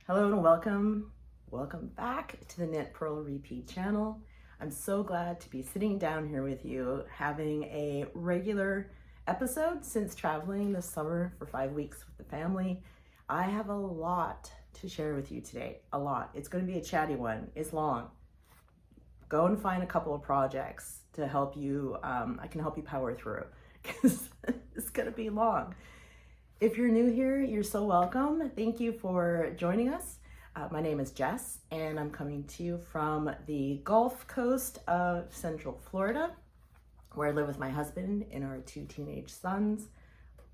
Hello and welcome back to the Knit.Purl.Repeat channel. I'm so glad to be sitting down here with you, having a regular episode since traveling this summer for 5 weeks with the family. I have a lot to share with you today, a lot. It's going to be a chatty one, it's long. Go and find a couple of projects to help you, I can help you power through, because it's going to be long. If you're new here, you're so welcome. Thank you for joining us. My name is Jess, and I'm coming to you from the Gulf Coast of Central Florida, where I live with my husband and our 2 teenage sons.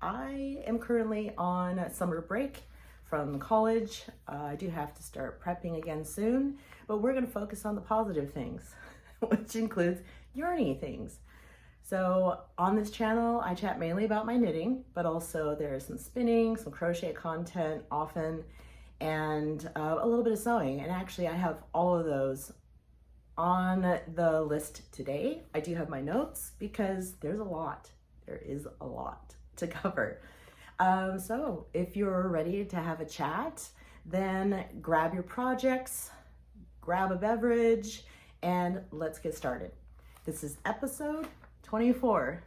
I am currently on summer break from college. I do have to start prepping again soon, but we're going to focus on the positive things, which includes yarny things. So on this channel, I chat mainly about my knitting, but also there's some spinning, some crochet content often, and a little bit of sewing. And actually I have all of those on the list today. I do have my notes because there is a lot to cover. So if you're ready to have a chat, then grab your projects, grab a beverage, and let's get started. This is episode 24.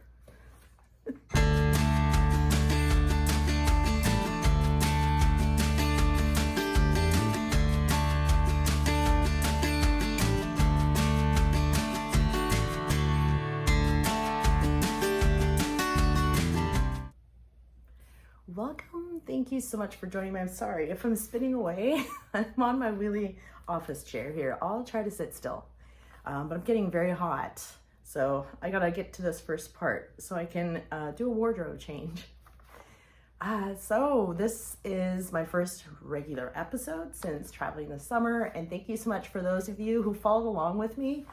Welcome. Thank you so much for joining me. I'm sorry if I'm spinning away. I'm on my wheelie office chair here. I'll try to sit still, but I'm getting very hot. So I gotta get to this first part so I can do a wardrobe change. So this is my first regular episode since traveling this summer, and thank you so much for those of you who followed along with me.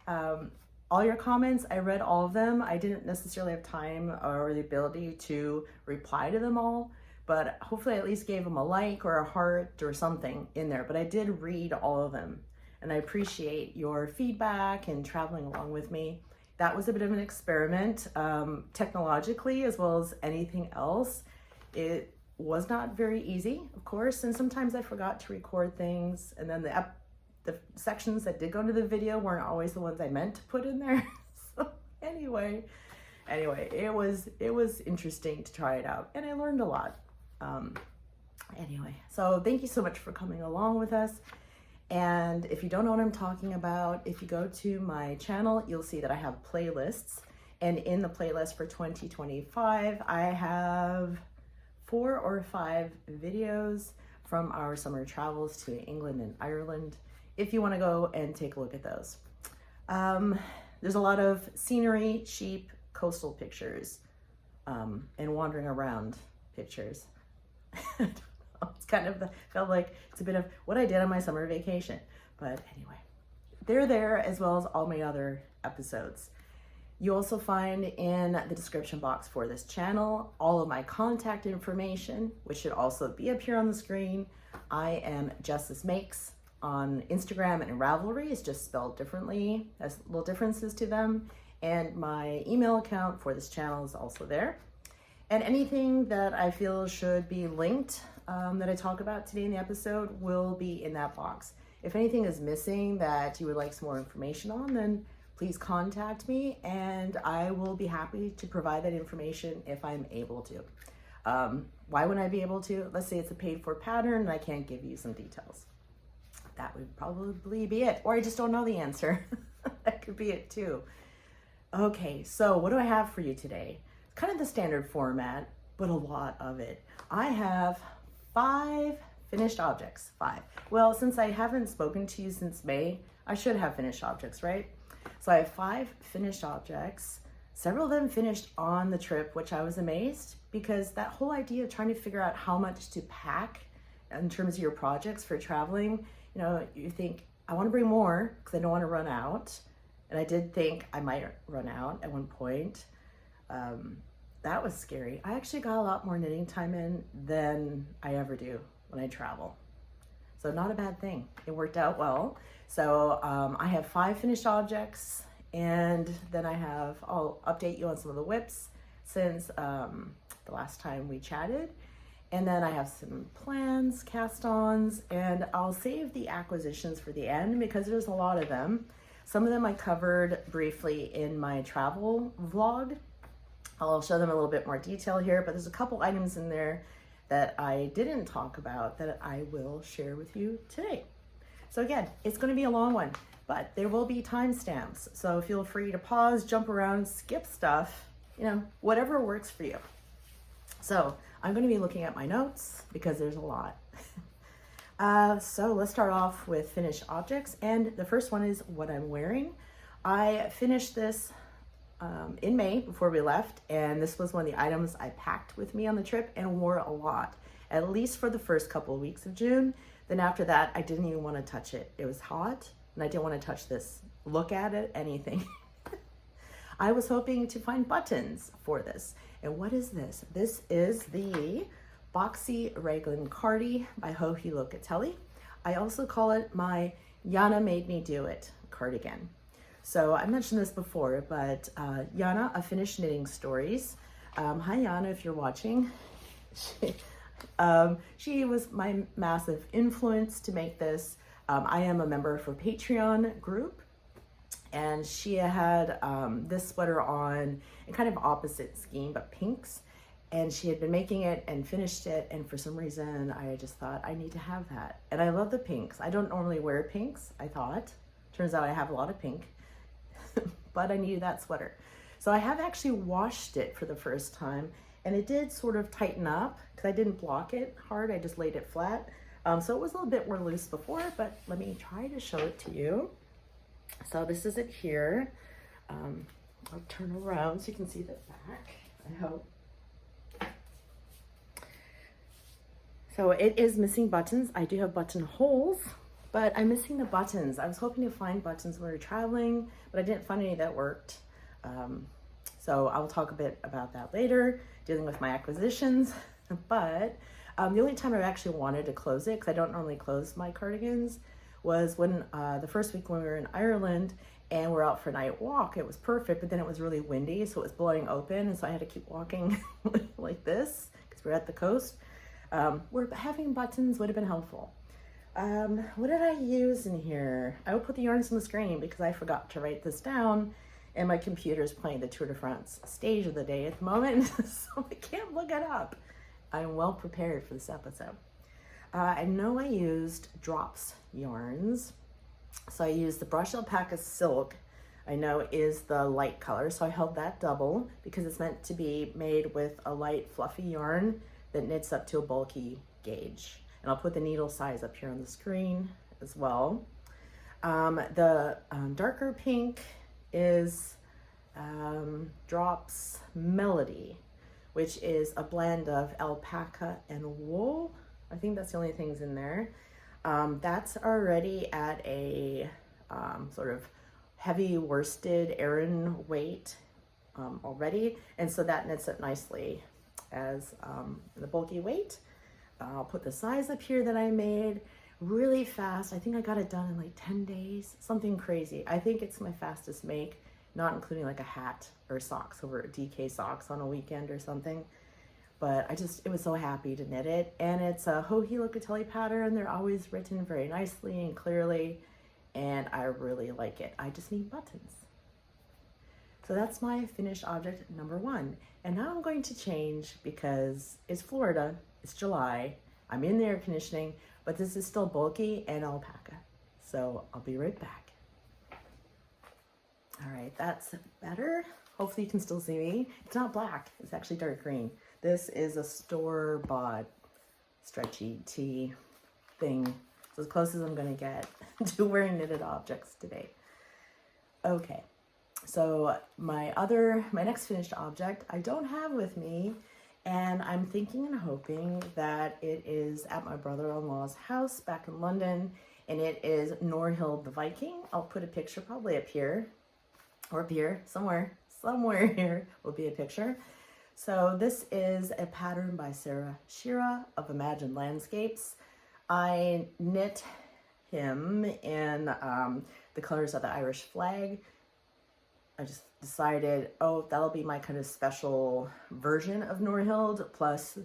All your comments, I read all of them. I didn't necessarily have time or the ability to reply to them all, but hopefully I at least gave them a like or a heart or something in there, but I did read all of them. And I appreciate your feedback and traveling along with me. That was a bit of an experiment, technologically as well as anything else. It was not very easy, of course, and sometimes I forgot to record things, and then the sections that did go into the video weren't always the ones I meant to put in there. So anyway, it was interesting to try it out, and I learned a lot. Anyway, so thank you so much for coming along with us. And if you don't know what I'm talking about, if you go to my channel, you'll see that I have playlists. And in the playlist for 2025, I have 4 or 5 videos from our summer travels to England and Ireland, if you want to go and take a look at those. There's a lot of scenery, sheep, coastal pictures, and wandering around pictures. It's kind of felt like it's a bit of what I did on my summer vacation. But anyway, they're there as well as all my other episodes. You also find in the description box for this channel all of my contact information, which should also be up here on the screen. I am Justice Makes on Instagram, and Ravelry is just spelled differently. There's little differences to them. And my email account for this channel is also there. And anything that I feel should be linked that I talk about today in the episode will be in that box. If anything is missing that you would like some more information on, then please contact me and I will be happy to provide that information if I'm able to. Why wouldn't I be able to? Let's say it's a paid for pattern and I can't give you some details. That would probably be it. Or I just don't know the answer. That could be it too. Okay, so what do I have for you today? Kind of the standard format, but a lot of it. I have 5 finished objects. 5. Well, since I haven't spoken to you since May, I should have finished objects, right? So I have 5 finished objects. Several of them finished on the trip, which I was amazed, because that whole idea of trying to figure out how much to pack in terms of your projects for traveling, you know, you think, I want to bring more because I don't want to run out. And I did think I might run out at one point. That was scary. I actually got a lot more knitting time in than I ever do when I travel. So not a bad thing. It worked out well. So I have 5 finished objects, and then I'll update you on some of the whips since the last time we chatted. And then I have some plans, cast-ons, and I'll save the acquisitions for the end because there's a lot of them. Some of them I covered briefly in my travel vlog. I'll show them a little bit more detail here, but there's a couple items in there that I didn't talk about that I will share with you today. So again, it's going to be a long one, but there will be timestamps. So feel free to pause, jump around, skip stuff, you know, whatever works for you. So I'm going to be looking at my notes because there's a lot. So let's start off with finished objects. And the first one is what I'm wearing. I finished this in May before we left, and this was one of the items I packed with me on the trip and wore a lot, at least for the first couple of weeks of June. Then after that, I didn't even want to touch it. It was hot and I didn't want to touch this, look at it, anything. I was hoping to find buttons for this. And what is this? This is the Boxy Raglan Cardi by Locatelli. I also call it my Jana Made Me Do It cardigan. So I mentioned this before, but Jana of Finished Knitting Stories. Hi Jana, if you're watching. She was my massive influence to make this. I am a member for Patreon group, and she had this sweater on in kind of opposite scheme, but pinks. And she had been making it and finished it, and for some reason I just thought I need to have that. And I love the pinks. I don't normally wear pinks, I thought. Turns out I have a lot of pink. But I needed that sweater. So I have actually washed it for the first time, and it did sort of tighten up because I didn't block it hard, I just laid it flat. So it was a little bit more loose before, but let me try to show it to you. So this is it here. I'll turn around so you can see the back, I hope. So it is missing buttons. I do have button holes, but I'm missing the buttons. I was hoping to find buttons when we were traveling, but I didn't find any that worked. So I'll talk a bit about that later, dealing with my acquisitions. But the only time I actually wanted to close it, because I don't normally close my cardigans, was when the first week when we were in Ireland and we're out for a night walk. It was perfect, but then it was really windy, so it was blowing open, and so I had to keep walking like this because we're at the coast. Where having buttons would have been helpful. What did I use in here? I will put the yarns on the screen because I forgot to write this down, and my computer's playing the Tour de France stage of the day at the moment, so I can't look it up. I'm well prepared for this episode. I know I used drops yarns. So I used the Brush Alpaca Silk, I know is the light color, so I held that double because it's meant to be made with a light fluffy yarn that knits up to a bulky gauge. And I'll put the needle size up here on the screen as well. The darker pink is Drops Melody, which is a blend of alpaca and wool. I think that's the only things in there. That's already at a sort of heavy worsted Aran weight already, and so that knits it nicely as the bulky weight. I'll put the size up here that I made really fast. I think I got it done in like 10 days, something crazy. I think it's my fastest make, not including like a hat or socks over DK socks on a weekend or something. But it was so happy to knit it. And it's a Locatelli pattern. They're always written very nicely and clearly, and I really like it. I just need buttons. So that's my finished object number 1. And now I'm going to change because it's Florida, it's July, I'm in the air conditioning, but this is still bulky and alpaca. So I'll be right back. All right, that's better. Hopefully you can still see me. It's not black, it's actually dark green. This is a store-bought stretchy tee thing. It's as close as I'm gonna get to wearing knitted objects today. Okay, so my next finished object I don't have with me, and I'm thinking and hoping that it is at my brother-in-law's house back in London, and it is Gnorhild the Viking. I'll put a picture probably up here, or up here, somewhere here will be a picture. So this is a pattern by Schira of Imagined Landscapes. I knit him in the colors of the Irish flag. I just decided, oh, that'll be my kind of special version of Gnorhild, plus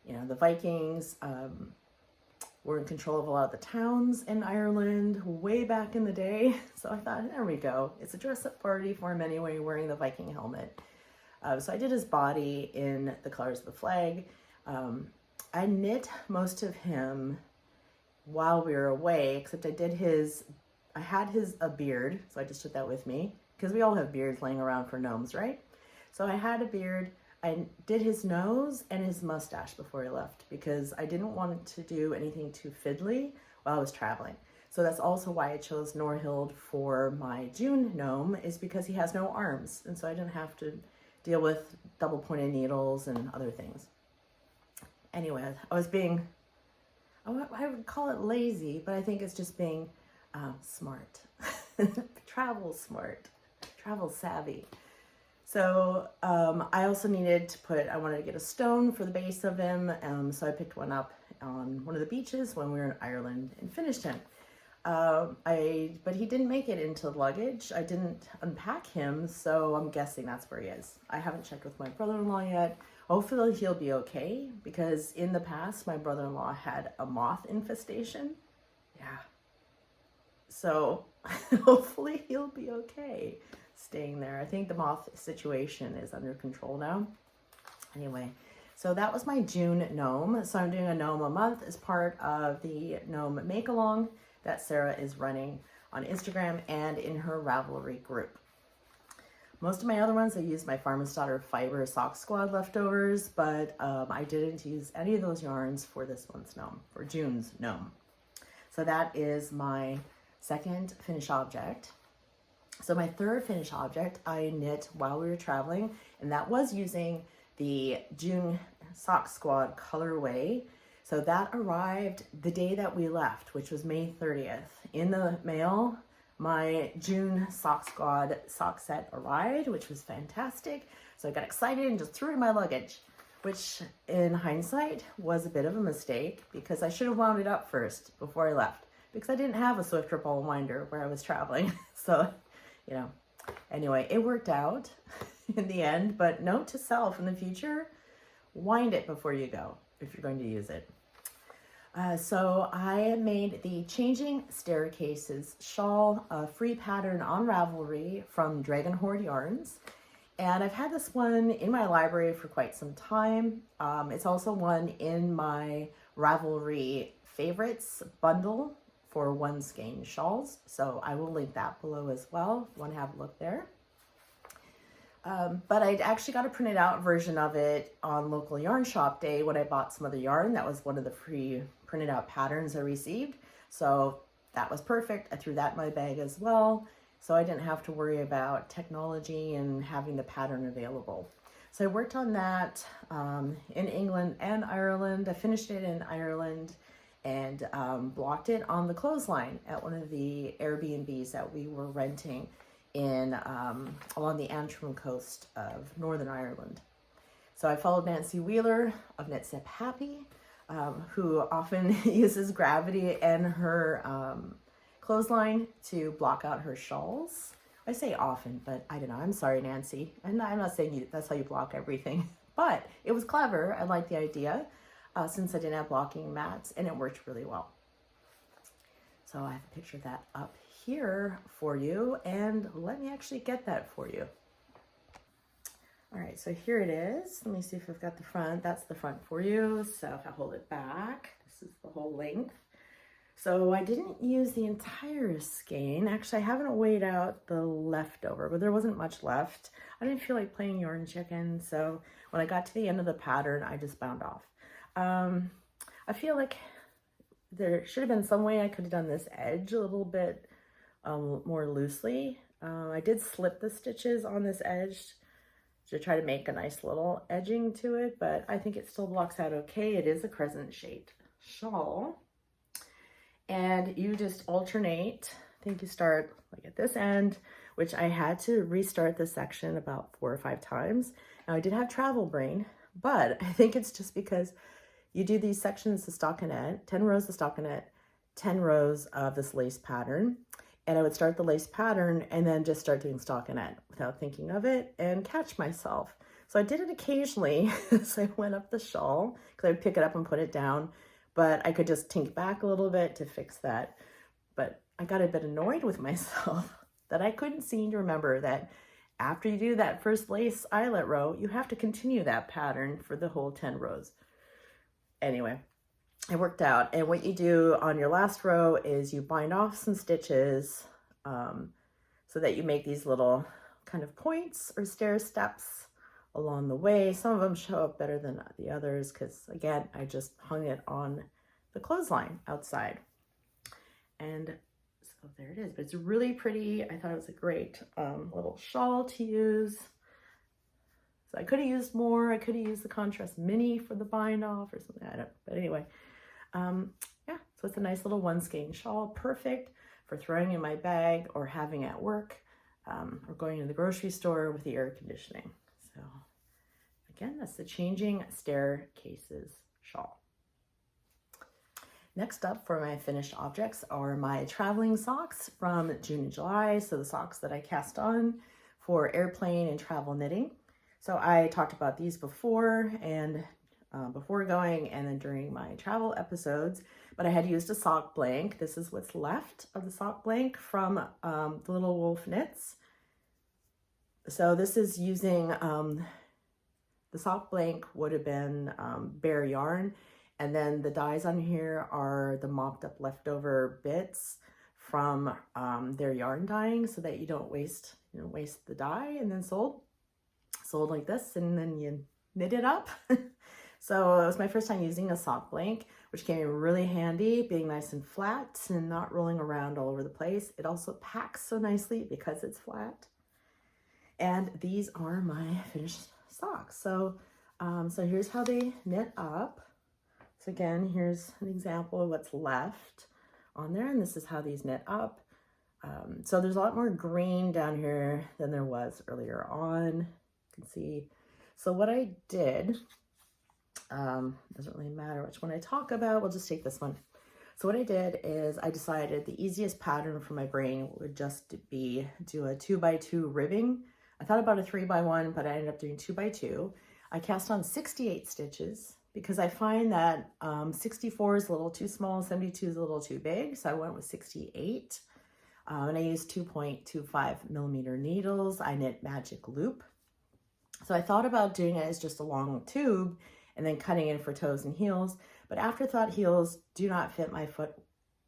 you know, the Vikings were in control of a lot of the towns in Ireland way back in the day. So I thought, there we go. It's a dress-up party for him anyway, wearing the Viking helmet. So I did his body in the colors of the flag. I knit most of him while we were away, except I had a beard, so I just took that with me, because we all have beards laying around for gnomes, right? So I had a beard. I did his nose and his mustache before he left, because I didn't want to do anything too fiddly while I was traveling. So that's also why I chose Gnorhild for my June gnome, is because he has no arms, and so I didn't have to deal with double pointed needles and other things. Anyway, I would call it lazy, but I think it's just being smart. Travel smart, travel savvy. So I also needed to I wanted to get a stone for the base of him, so I picked one up on one of the beaches when we were in Ireland and finished him. But he didn't make it into luggage. I didn't unpack him, so I'm guessing that's where he is. I haven't checked with my brother-in-law yet. Hopefully he'll be okay, because in the past, my brother-in-law had a moth infestation. Yeah. So hopefully he'll be okay staying there. I think the moth situation is under control now. Anyway, so that was my June gnome. So I'm doing a gnome a month as part of the gnome make-along that Sarah is running on Instagram and in her Ravelry group. Most of my other ones, I used my Farmer's Daughter Fiber Sock Squad leftovers, but I didn't use any of those yarns for this month's gnome, for June's gnome. So that is my second finished object. So my third finished object I knit while we were traveling, and that was using the June Sock Squad colorway. So that arrived the day that we left, which was May 30th. In the mail, my June Sock Squad sock set arrived, which was fantastic. So I got excited and just threw it in my luggage, which in hindsight was a bit of a mistake, because I should have wound it up first before I left, because I didn't have a Swift Ripple winder where I was traveling. So, you know, anyway, it worked out in the end, but note to self in the future, wind it before you go if you're going to use it. So I made the Changing Staircases shawl, a free pattern on Ravelry from Dragon Hoard Yarns. And I've had this one in my library for quite some time. It's also one in my Ravelry favorites bundle for one skein shawls. So I will link that below as well if you want to have a look there. But I actually got a printed out version of it on local yarn shop day when I bought some other yarn. That was one of the free printed out patterns I received. So that was perfect. I threw that in my bag as well. So I didn't have to worry about technology and having the pattern available. So I worked on that in England and Ireland. I finished it in Ireland and blocked it on the clothesline at one of the Airbnbs that we were renting in along the Antrim coast of Northern Ireland. So I followed Nancy Wheeler of Knit Sip Happy, who often uses gravity and her clothesline to block out her shawls. I say often, but I don't know. I'm sorry, Nancy. And I'm not saying that's how you block everything, but it was clever. I like the idea since I didn't have blocking mats, and it worked really well. So I have a picture of that up here for you, and let me actually get that for you. All right, so here it is. Let me see if I've got the front. That's the front for you. So if I hold it back, this is the whole length. So I didn't use the entire skein. Actually, I haven't weighed out the leftover, but there wasn't much left. I didn't feel like playing yarn chicken, so when I got to the end of the pattern, I just bound off. I feel like there should have been some way I could have done this edge a little bit more loosely. I did slip the stitches on this edge to try to make a nice little edging to it, but I think it still blocks out okay. It is a crescent shaped shawl. And you just alternate. I think you start like at this end, which I had to restart this section about 4 or 5 times. Now I did have travel brain, but I think it's just because you do these sections of stockinette, 10 rows of stockinette, 10 rows of this lace pattern. And I would start the lace pattern and then just start doing stockinette without thinking of it and catch myself. So I did it occasionally as I went up the shawl, because I would pick it up and put it down, but I could just tink back a little bit to fix that. But I got a bit annoyed with myself that I couldn't seem to remember that after you do that first lace eyelet row, you have to continue that pattern for the whole 10 rows. Anyway, it worked out. And what you do on your last row is you bind off some stitches so that you make these little kind of points or stair steps along the way. Some of them show up better than the others because, again, I just hung it on the clothesline outside. And so there it is. But it's really pretty. I thought it was a great little shawl to use. So I could have used more. I could have used the contrast mini for the bind off or something. I don't know. But anyway, yeah. So it's a nice little one skein shawl. Perfect for throwing in my bag or having at work or going to the grocery store with the air conditioning. So again, that's the Changing Staircases shawl. Next up for my finished objects are my traveling socks from June and July. So the socks that I cast on for airplane and travel knitting. So I talked about these before and before going and then during my travel episodes, but I had used a sock blank. This is what's left of the sock blank from the Little Wolf Knits. So this is using, the sock blank would have been bare yarn. And then the dyes on here are the mopped up leftover bits from their yarn dyeing so that you don't waste the dye, and then sold like this, and then you knit it up. So it was my first time using a sock blank, which came in really handy, being nice and flat and not rolling around all over the place. It also packs so nicely because it's flat. And these are my finished socks. So, so here's how they knit up. So again, here's an example of what's left on there, and this is how these knit up. So there's a lot more green down here than there was earlier on. You can see. So what I did, doesn't really matter which one I talk about, we'll just take this one. So what I did is I decided the easiest pattern for my brain would just be do a 2x2 ribbing. I thought about a 3x1, but I ended up doing 2x2. I cast on 68 stitches because I find that 64 is a little too small, 72 is a little too big, so I went with 68. And I used 2.25 millimeter needles. I knit magic loop. So I thought about doing it as just a long tube and then cutting in for toes and heels. But afterthought, heels do not fit my foot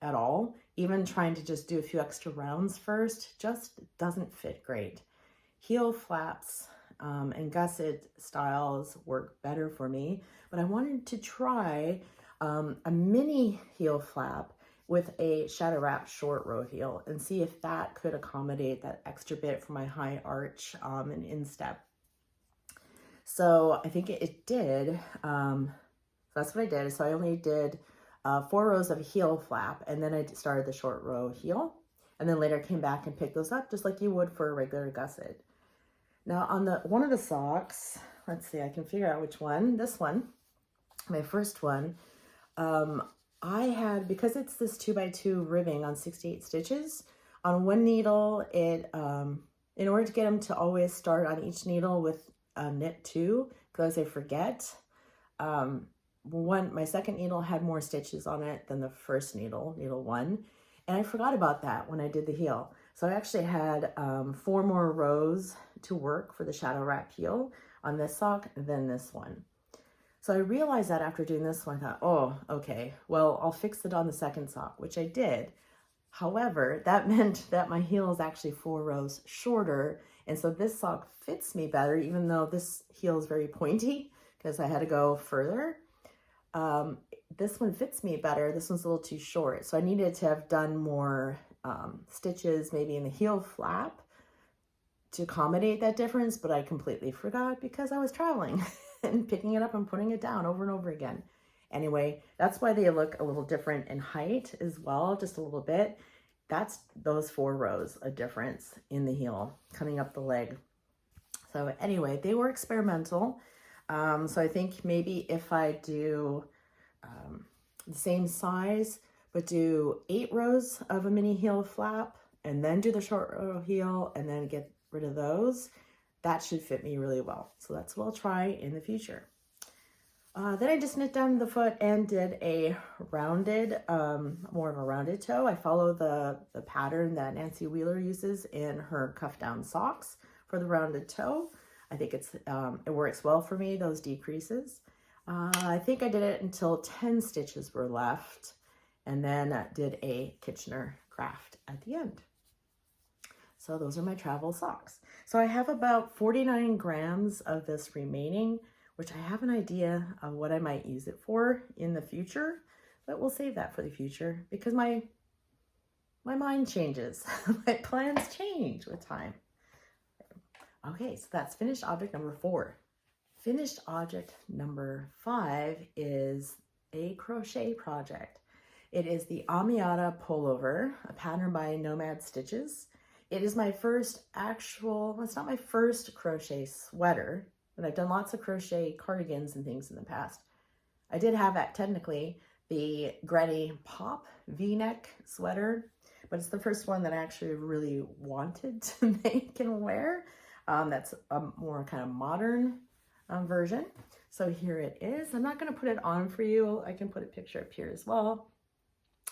at all. Even trying to just do a few extra rounds first just doesn't fit great. Heel flaps and gusset styles work better for me. But I wanted to try a mini heel flap with a shadow wrap short row heel and see if that could accommodate that extra bit for my high arch and instep. So I think it did. That's what I did. So I only did 4 rows of heel flap, and then I started the short row heel, and then later came back and picked those up just like you would for a regular gusset. Now on one of the socks, let's see, I can figure out which one. This one, my first one, I had, because it's this 2x2 ribbing on 68 stitches, on one needle, it, in order to get them to always start on each needle with knit 2, because I forget, my second needle had more stitches on it than the first needle 1, and I forgot about that when I did the heel. So I actually had 4 more rows to work for the shadow wrap heel on this sock than this one. So I realized that after doing this one, I thought, oh, okay, well, I'll fix it on the second sock, which I did. However, that meant that my heel is actually 4 rows shorter. And so this sock fits me better, even though this heel is very pointy because I had to go further. This one fits me better. This one's a little too short. So I needed to have done more stitches maybe in the heel flap to accommodate that difference, but I completely forgot because I was traveling and picking it up and putting it down over and over again. Anyway, that's why they look a little different in height as well, just a little bit. That's those 4 rows of difference in the heel coming up the leg. So anyway, they were experimental. So I think maybe if I do the same size, but do 8 rows of a mini heel flap and then do the short row heel and then get rid of those, that should fit me really well. So that's what I'll try in the future. Then I just knit down the foot and did a rounded, more of a rounded toe. I follow the pattern that Nancy Wheeler uses in her cuff down socks for the rounded toe. I think it works well for me, those decreases. I think I did it until 10 stitches were left, and then did a Kitchener craft at the end. So those are my travel socks. So I have about 49 grams of this remaining, which I have an idea of what I might use it for in the future, but we'll save that for the future because my mind changes. My plans change with time. Okay, so that's finished object number 4. Finished object number 5 is a crochet project. It is the Amiata Pullover, a pattern by Nomad Stitches. It is my first well, it's not my first crochet sweater, but I've done lots of crochet cardigans and things in the past. I did have technically the Granny Pop V-neck sweater, but it's the first one that I actually really wanted to make and wear. That's a more kind of modern version. So here it is. I'm not going to put it on for you. I can put a picture up here as well.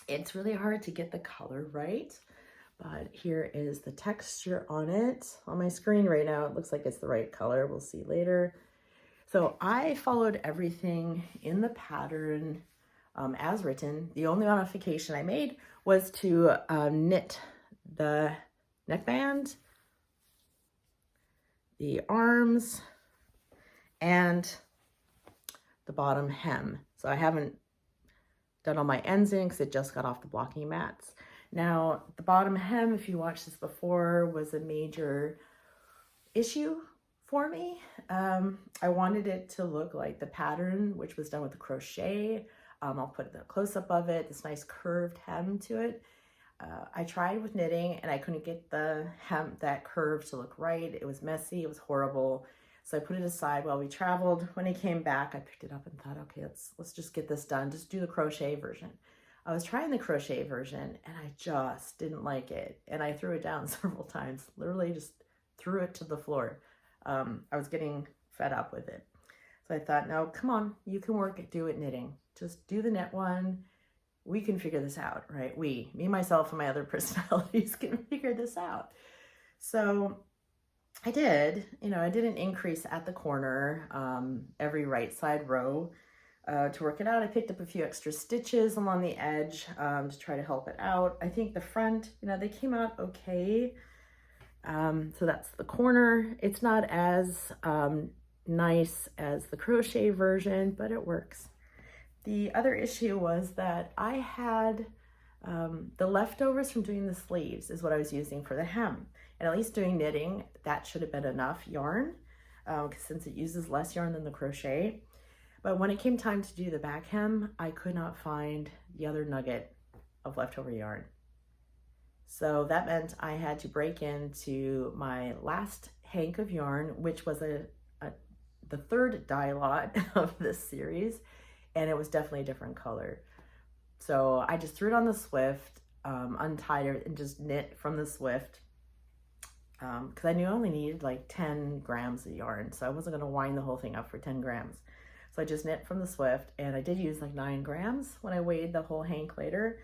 It's really hard to get the color right, but here is the texture on it. On my screen right now, it looks like it's the right color. We'll see later. So I followed everything in the pattern as written. The only modification I made was to knit the neckband, the arms, and the bottom hem. So I haven't done all my ends in because it just got off the blocking mats. Now, the bottom hem, if you watched this before, was a major issue for me. I wanted it to look like the pattern, which was done with the crochet. I'll put the close-up of it, this nice curved hem to it. I tried with knitting and I couldn't get the hem, that curve to look right. It was messy, it was horrible. So I put it aside while we traveled. When I came back, I picked it up and thought, okay, let's just get this done. Just do the crochet version. I was trying the crochet version and I just didn't like it. And I threw it down several times, literally just threw it to the floor. I was getting fed up with it. So I thought, no, come on, you can do it knitting. Just do the knit one. We can figure this out, right? Me, myself, and my other personalities can figure this out. So I did, I did an increase at the corner, every right side row to work it out. I picked up a few extra stitches along the edge to try to help it out. I think the front, they came out okay. So that's the corner. It's not as nice as the crochet version, but it works. The other issue was that I had the leftovers from doing the sleeves is what I was using for the hem. And at least doing knitting, that should have been enough yarn since it uses less yarn than the crochet. But when it came time to do the back hem, I could not find the other nugget of leftover yarn. So that meant I had to break into my last hank of yarn, which was the third dye lot of this series, and it was definitely a different color. So I just threw it on the Swift, untied it, and just knit from the Swift, because I knew I only needed like 10 grams of yarn, so I wasn't going to wind the whole thing up for 10 grams. So I just knit from the Swift, and I did use like 9 grams when I weighed the whole hank later.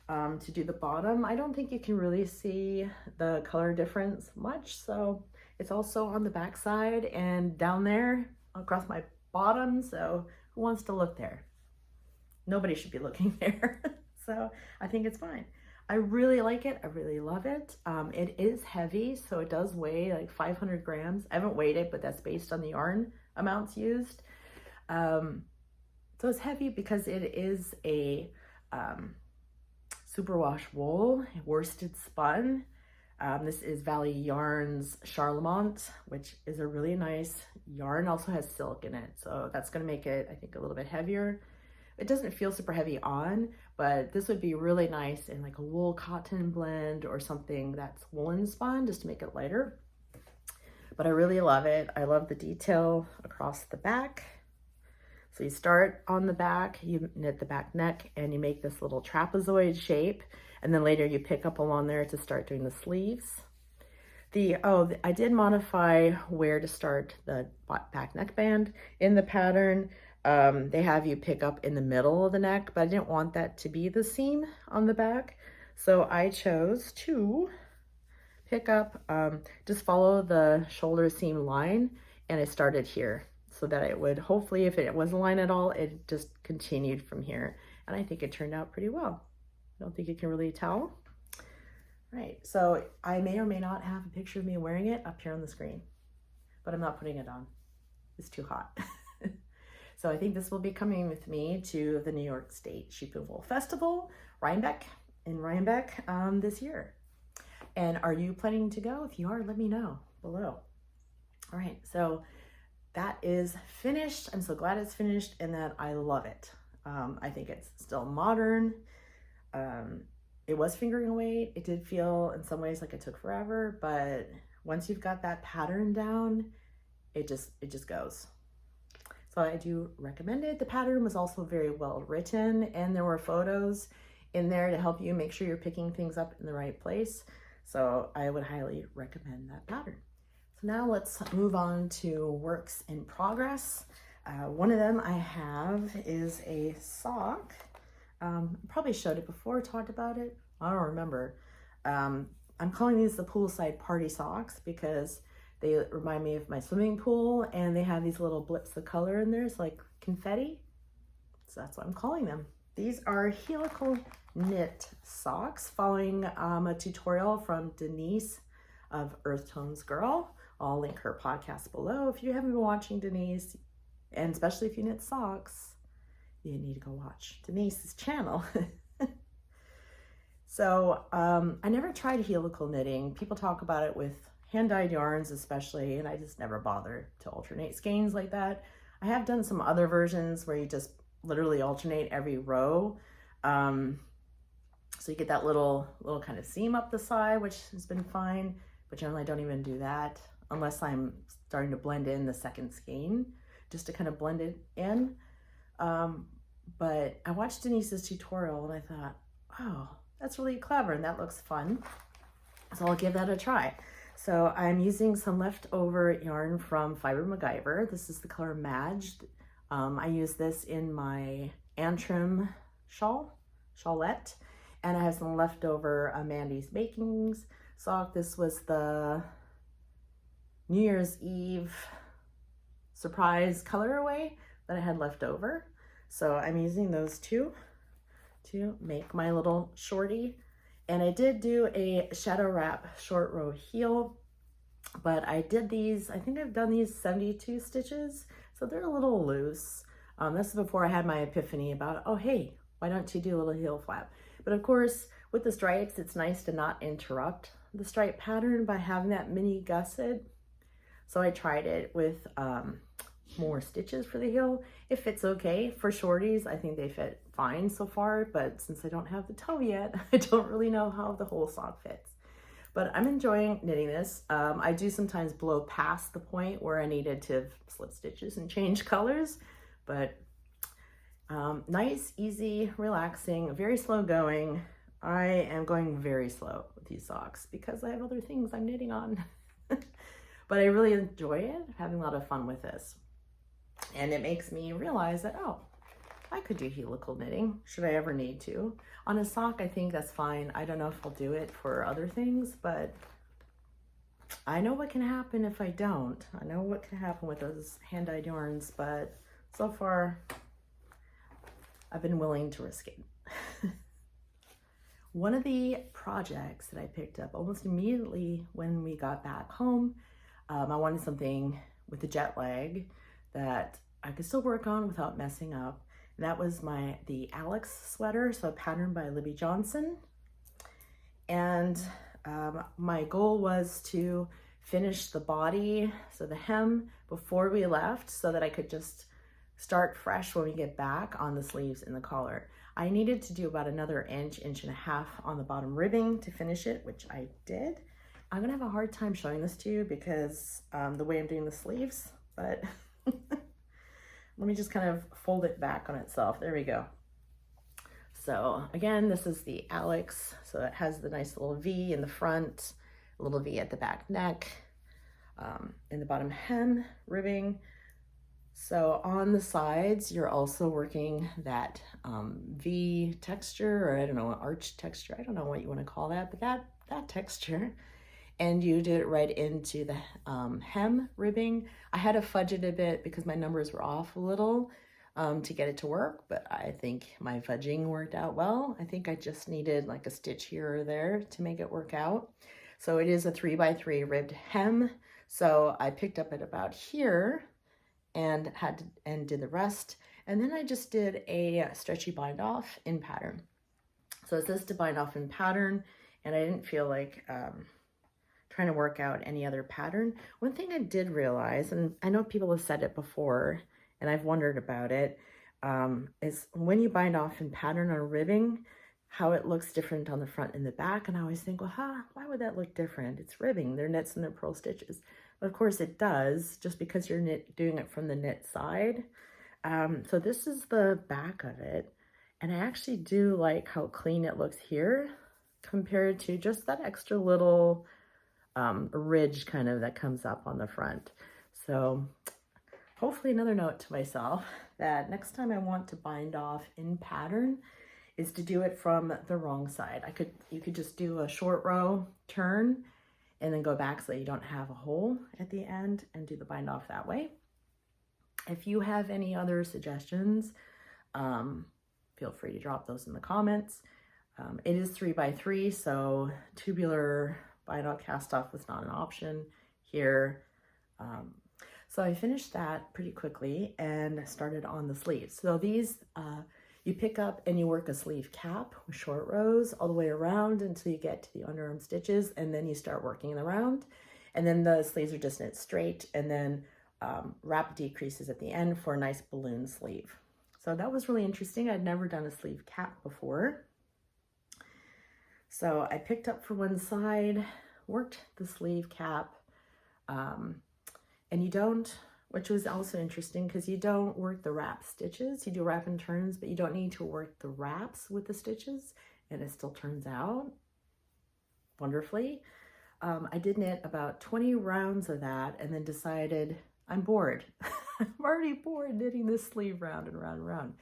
To do the bottom, I don't think you can really see the color difference much, so it's also on the back side and down there across my bottom, so who wants to look there? Nobody should be looking there. So I think it's fine. I really like it. I really love it. It is heavy, so it does weigh like 500 grams. I haven't weighed it, but that's based on the yarn amounts used. So it's heavy because it is a superwash wool, worsted spun. This is Valley Yarns Charlemont, which is a really nice yarn. Also has silk in it, so that's going to make it, I think, a little bit heavier. It doesn't feel super heavy on, but this would be really nice in like a wool cotton blend or something that's woolen spun, just to make it lighter. But I really love it. I love the detail across the back. So you start on the back, you knit the back neck, and you make this little trapezoid shape. And then later you pick up along there to start doing the sleeves. I did modify where to start the back neckband in the pattern. They have you pick up in the middle of the neck, but I didn't want that to be the seam on the back. So I chose to pick up, just follow the shoulder seam line, and I started here so that it would, hopefully if it was a line at all, it just continued from here. And I think it turned out pretty well. I don't think you can really tell. Right, so I may or may not have a picture of me wearing it up here on the screen, but I'm not putting it on. It's too hot. So I think this will be coming with me to the New York State Sheep and Wool Festival, in Rhinebeck this year. And are you planning to go? If you are, let me know below. All right, so that is finished. I'm so glad it's finished and that I love it. I think it's still modern. It was fingering weight. It did feel in some ways like it took forever, but once you've got that pattern down, it just goes. So I do recommend it. The pattern was also very well written, and there were photos in there to help you make sure you're picking things up in the right place. So I would highly recommend that pattern. So now let's move on to works in progress. One of them I have is a sock. Probably showed it before, talked about it. I don't remember. I'm calling these the poolside party socks because they remind me of my swimming pool, and they have these little blips of color in there. It's like confetti. So that's what I'm calling them. These are helical knit socks following a tutorial from Denise of Earth Tones Girl. I'll link her podcast below. If you haven't been watching Denise, and especially if you knit socks, you need to go watch Denise's channel. So I never tried helical knitting. People talk about it with hand-dyed yarns especially, and I just never bothered to alternate skeins like that. I have done some other versions where you just literally alternate every row. So you get that little kind of seam up the side, which has been fine, but generally I don't even do that unless I'm starting to blend in the second skein, just to kind of blend it in. But I watched Denise's tutorial and I thought, oh, that's really clever and that looks fun. So I'll give that a try. So I'm using some leftover yarn from Fiber MacGyver. This is the color Madge. I use this in my Antrim shawlette, and I have some leftover Mandy's Bakings sock. This was the New Year's Eve surprise colorway that I had left over. So I'm using those two to make my little shorty. And I did do a shadow wrap short row heel, but I did these, I think I've done these 72 stitches, so they're a little loose. This is before I had my epiphany about, oh, hey, why don't you do a little heel flap? But of course, with the stripes, it's nice to not interrupt the stripe pattern by having that mini gusset. So I tried it with more stitches for the heel. It fits okay. For shorties, I think they fit fine so far, but since I don't have the toe yet, I don't really know how the whole sock fits. But I'm enjoying knitting this. I do sometimes blow past the point where I needed to slip stitches and change colors, but nice, easy, relaxing, very slow going. I am going very slow with these socks because I have other things I'm knitting on. But I really enjoy it, having a lot of fun with this. And it makes me realize that, oh, I could do helical knitting, should I ever need to. On a sock, I think that's fine. I don't know if I'll do it for other things, but I know what can happen if I don't. I know what can happen with those hand-dyed yarns, but so far, I've been willing to risk it. One of the projects that I picked up almost immediately when we got back home, I wanted something with the jet lag that I could still work on without messing up. And that was the Alex sweater, so patterned by Libby Johnson. And my goal was to finish the body, so the hem, before we left, so that I could just start fresh when we get back on the sleeves and the collar. I needed to do about another inch and a half on the bottom ribbing to finish it, which I did. I'm gonna have a hard time showing this to you because the way I'm doing the sleeves, but let me just kind of fold it back on itself. There we go. So again, this is the Alex. So it has the nice little V in the front. a little V at the back neck, in the bottom hem ribbing. So on the sides, you're also working that V texture, or I don't know, arch texture. I don't know what you want to call that, but that texture. And you did it right into the hem ribbing. I had to fudge it a bit because my numbers were off a little to get it to work, but I think my fudging worked out well. I think I just needed like a stitch here or there to make it work out. So it is a 3x3 ribbed hem. So I picked up at about here and did the rest. And then I just did a stretchy bind off in pattern. So it says to bind off in pattern, and I didn't feel like trying to work out any other pattern. One thing I did realize, and I know people have said it before, and I've wondered about it, is when you bind off in pattern or ribbing, how it looks different on the front and the back. And I always think, well, why would that look different? It's ribbing, they're knits and they're purl stitches. But of course it does, just because you're doing it from the knit side. So this is the back of it. And I actually do like how clean it looks here compared to just that extra little ridge kind of that comes up on the front. So hopefully another note to myself that next time I want to bind off in pattern is to do it from the wrong side. You could just do a short row turn and then go back so that you don't have a hole at the end and do the bind off that way. If you have any other suggestions, feel free to drop those in the comments. It is 3x3, so tubular bind off cast off was not an option here. So I finished that pretty quickly and started on the sleeves. So these, you pick up and you work a sleeve cap with short rows all the way around until you get to the underarm stitches, and then you start working around. And then the sleeves are just knit straight, and then wrap decreases at the end for a nice balloon sleeve. So that was really interesting. I'd never done a sleeve cap before. So I picked up for one side, worked the sleeve cap, and you don't, which was also interesting because you don't work the wrap stitches. You do wrap and turns, but you don't need to work the wraps with the stitches, and it still turns out wonderfully. I did knit about 20 rounds of that and then decided I'm bored. I'm already bored knitting this sleeve round and round and round.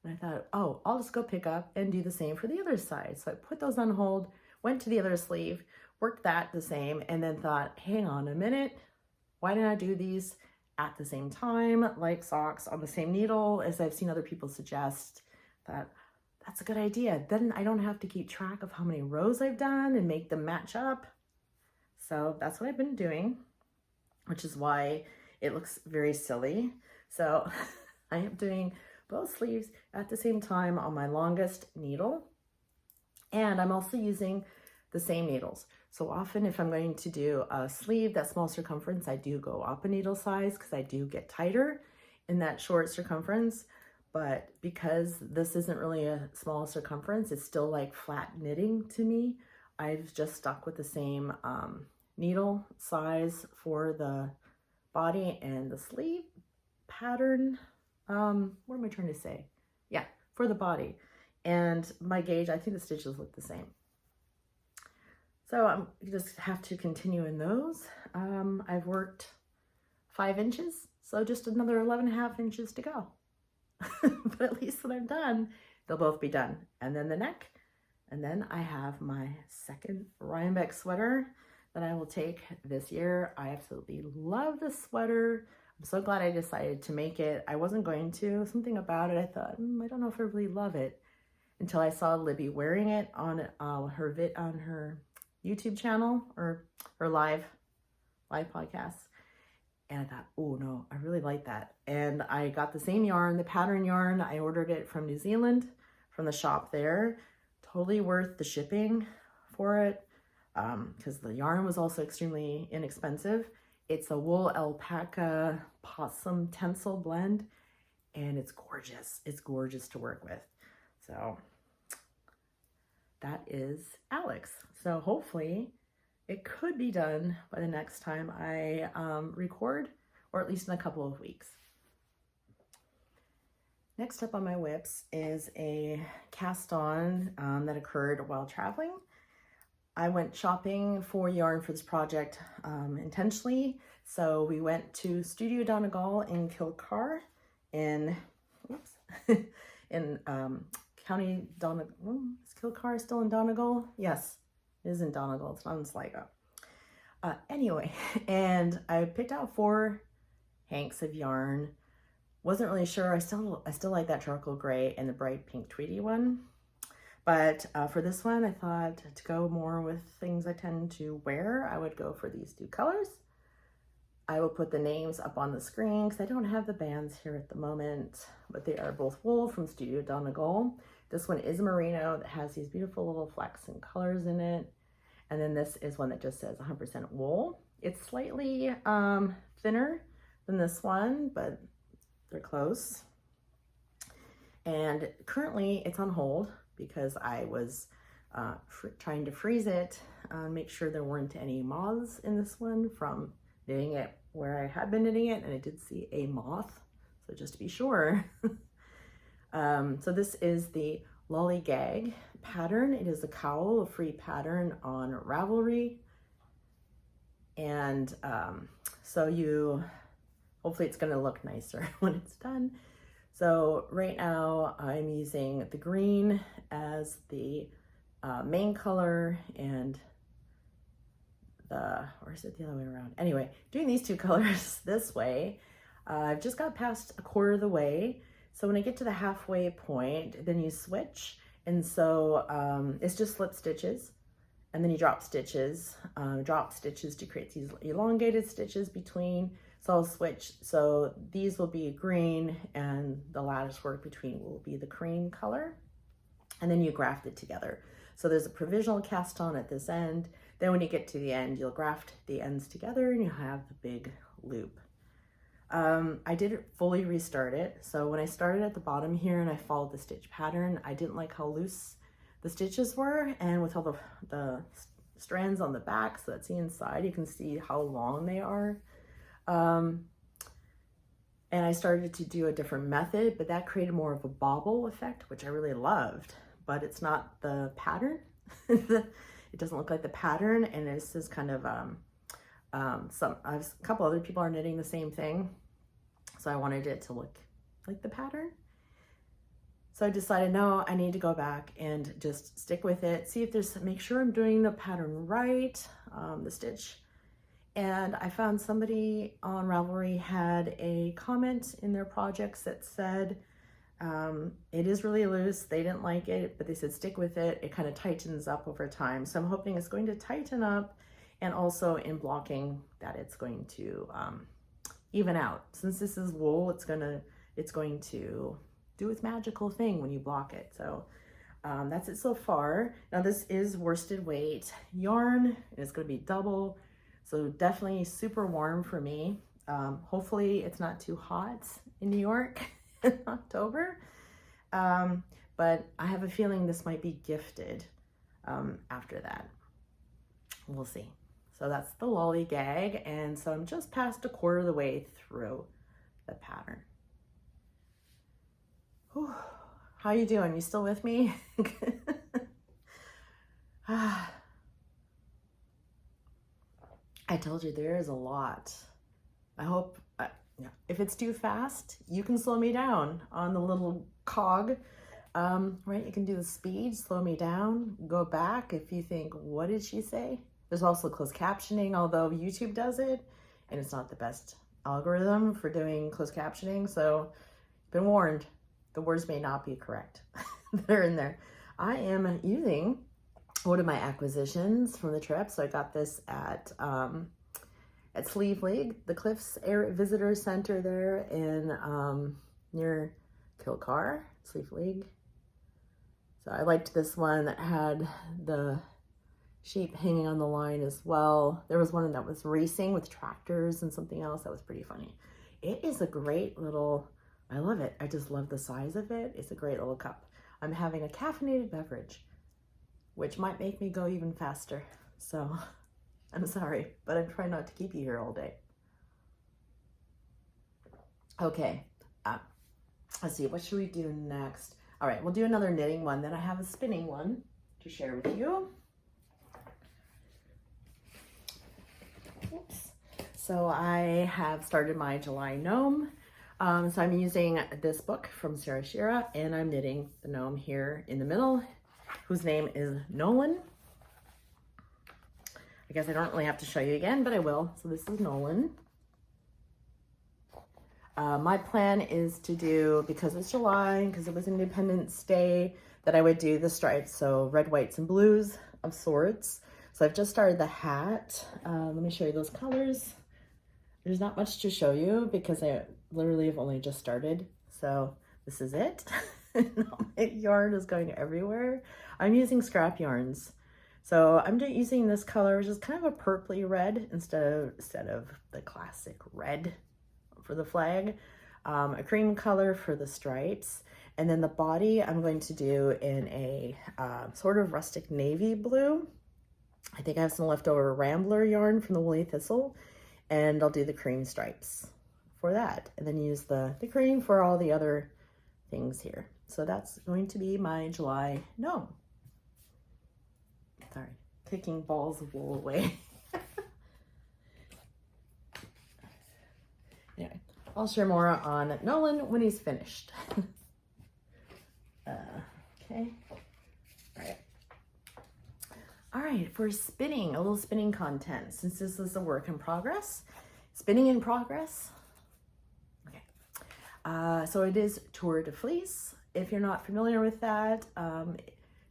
And I thought, oh, I'll just go pick up and do the same for the other side. So I put those on hold, went to the other sleeve, worked that the same, and then thought, hang on a minute, why didn't I do these at the same time, like socks on the same needle, as I've seen other people suggest? That's a good idea. Then I don't have to keep track of how many rows I've done and make them match up. So that's what I've been doing, which is why it looks very silly. So I am doing both sleeves at the same time on my longest needle. And I'm also using the same needles. So often if I'm going to do a sleeve that's small circumference, I do go up a needle size because I do get tighter in that short circumference. But because this isn't really a small circumference, it's still like flat knitting to me, I've just stuck with the same needle size for the body and the sleeve pattern. What am I trying to say? Yeah, for the body. And my gauge, I think the stitches look the same. So you just have to continue in those. I've worked 5 inches, so just another 11.5 inches to go. But at least when I'm done, they'll both be done. And then the neck, and then I have my second Rhinebeck sweater that I will take this year. I absolutely love this sweater. I'm so glad I decided to make it. I wasn't going to. Something about it, I thought, I don't know if I really love it, until I saw Libby wearing it on her YouTube channel or her live podcast. And I thought, oh no, I really like that. And I got the same yarn, the pattern yarn. I ordered it from New Zealand, from the shop there. Totally worth the shipping for it, because the yarn was also extremely inexpensive. It's a wool alpaca possum tencel blend, and it's gorgeous. It's gorgeous to work with. So that is Alex. So hopefully it could be done by the next time I record, or at least in a couple of weeks. Next up on my whips is a cast on that occurred while traveling. I went shopping for yarn for this project intentionally. So we went to Studio Donegal in Kilcar in, oops, in County Donegal. Is Kilcar still in Donegal? Yes, it is in Donegal. It's not in Sligo. Anyway, and I picked out 4 hanks of yarn. Wasn't really sure. I still like that charcoal gray and the bright pink tweedy one. But for this one, I thought to go more with things I tend to wear, I would go for these 2 colors. I will put the names up on the screen because I don't have the bands here at the moment, but they are both wool from Studio Donegal. This one is merino that has these beautiful little flecks and colors in it. And then this is one that just says 100% wool. It's slightly thinner than this one, but they're close. And currently it's on hold because I was trying to freeze it, make sure there weren't any moths in this one from knitting it where I had been knitting it, and I did see a moth, so just to be sure. So this is the Lollygag pattern. It is a cowl, a free pattern on Ravelry. And so hopefully it's gonna look nicer when it's done. So right now I'm using the green as the main color, and or is it the other way around? Anyway, doing these 2 colors this way. I've just got past a quarter of the way. So when I get to the halfway point, then you switch. And so it's just slip stitches, and then you drop stitches to create these elongated stitches between. So I'll switch. So these will be green, and the lattice work between will be the cream color. And then you graft it together. So there's a provisional cast on at this end. Then when you get to the end, you'll graft the ends together and you have the big loop. I did fully restart it. So when I started at the bottom here and I followed the stitch pattern, I didn't like how loose the stitches were. And with all the strands on the back, so that's the inside, you can see how long they are. And I started to do a different method, but that created more of a bobble effect, which I really loved, but it's not the pattern. It doesn't look like the pattern, and this is kind of, a couple other people are knitting the same thing, so I wanted it to look like the pattern. So I decided, no, I need to go back and just stick with it, see if make sure I'm doing the pattern right, the stitch. And I found somebody on Ravelry had a comment in their projects that said, it is really loose. They didn't like it, but they said stick with it. It kind of tightens up over time. So I'm hoping it's going to tighten up, and also in blocking that it's going to even out. Since this is wool, it's going to do its magical thing when you block it. So that's it so far. Now this is worsted weight yarn, and it's going to be double. So definitely super warm for me. Hopefully it's not too hot in New York in October. But I have a feeling this might be gifted after that. We'll see. So that's the Lollygag. And so I'm just past a quarter of the way through the pattern. Whew. How you doing? You still with me? I told you there is a lot. I hope, if it's too fast, you can slow me down on the little cog, right? You can do the speed, slow me down, go back if you think, what did she say? There's also closed captioning, although YouTube does it, and it's not the best algorithm for doing closed captioning, so been warned, the words may not be correct. They're in there. I am using one of my acquisitions from the trip. So I got this at Sleeve League, the Cliffs Air Visitor Center there in near Kilcar, Sleeve League. So I liked this one that had the sheep hanging on the line as well. There was one that was racing with tractors and something else that was pretty funny. It is a great little, I love it. I just love the size of it. It's a great little cup. I'm having a caffeinated beverage, which might make me go even faster. So I'm sorry, but I'm trying not to keep you here all day. Okay, let's see, what should we do next? All right, we'll do another knitting one. Then I have a spinning one to share with you. So I have started my July gnome. So I'm using this book from Schira, and I'm knitting the gnome here in the middle, whose name is Nolan. I guess I don't really have to show you again, but I will. So this is Nolan. My plan is to do, because it's July, because it was Independence Day, that I would do the stripes, so red, whites, and blues of sorts. So I've just started the hat. Let me show you those colors. There's not much to show you because I literally have only just started. So this is it. My yarn is going everywhere. I'm using scrap yarns. So I'm using this color, which is kind of a purpley red instead of the classic red for the flag. A cream color for the stripes. And then the body I'm going to do in a sort of rustic navy blue. I think I have some leftover Rambler yarn from the Woolly Thistle, and I'll do the cream stripes for that, and then use the cream for all the other things here. So that's going to be my July gnome. Sorry, taking balls of wool away. Anyway, I'll share more on Nolan when he's finished. Okay. All right, for spinning, a little spinning content, since this is a work in progress. Spinning in progress. Okay. So it is Tour de Fleece. If you're not familiar with that,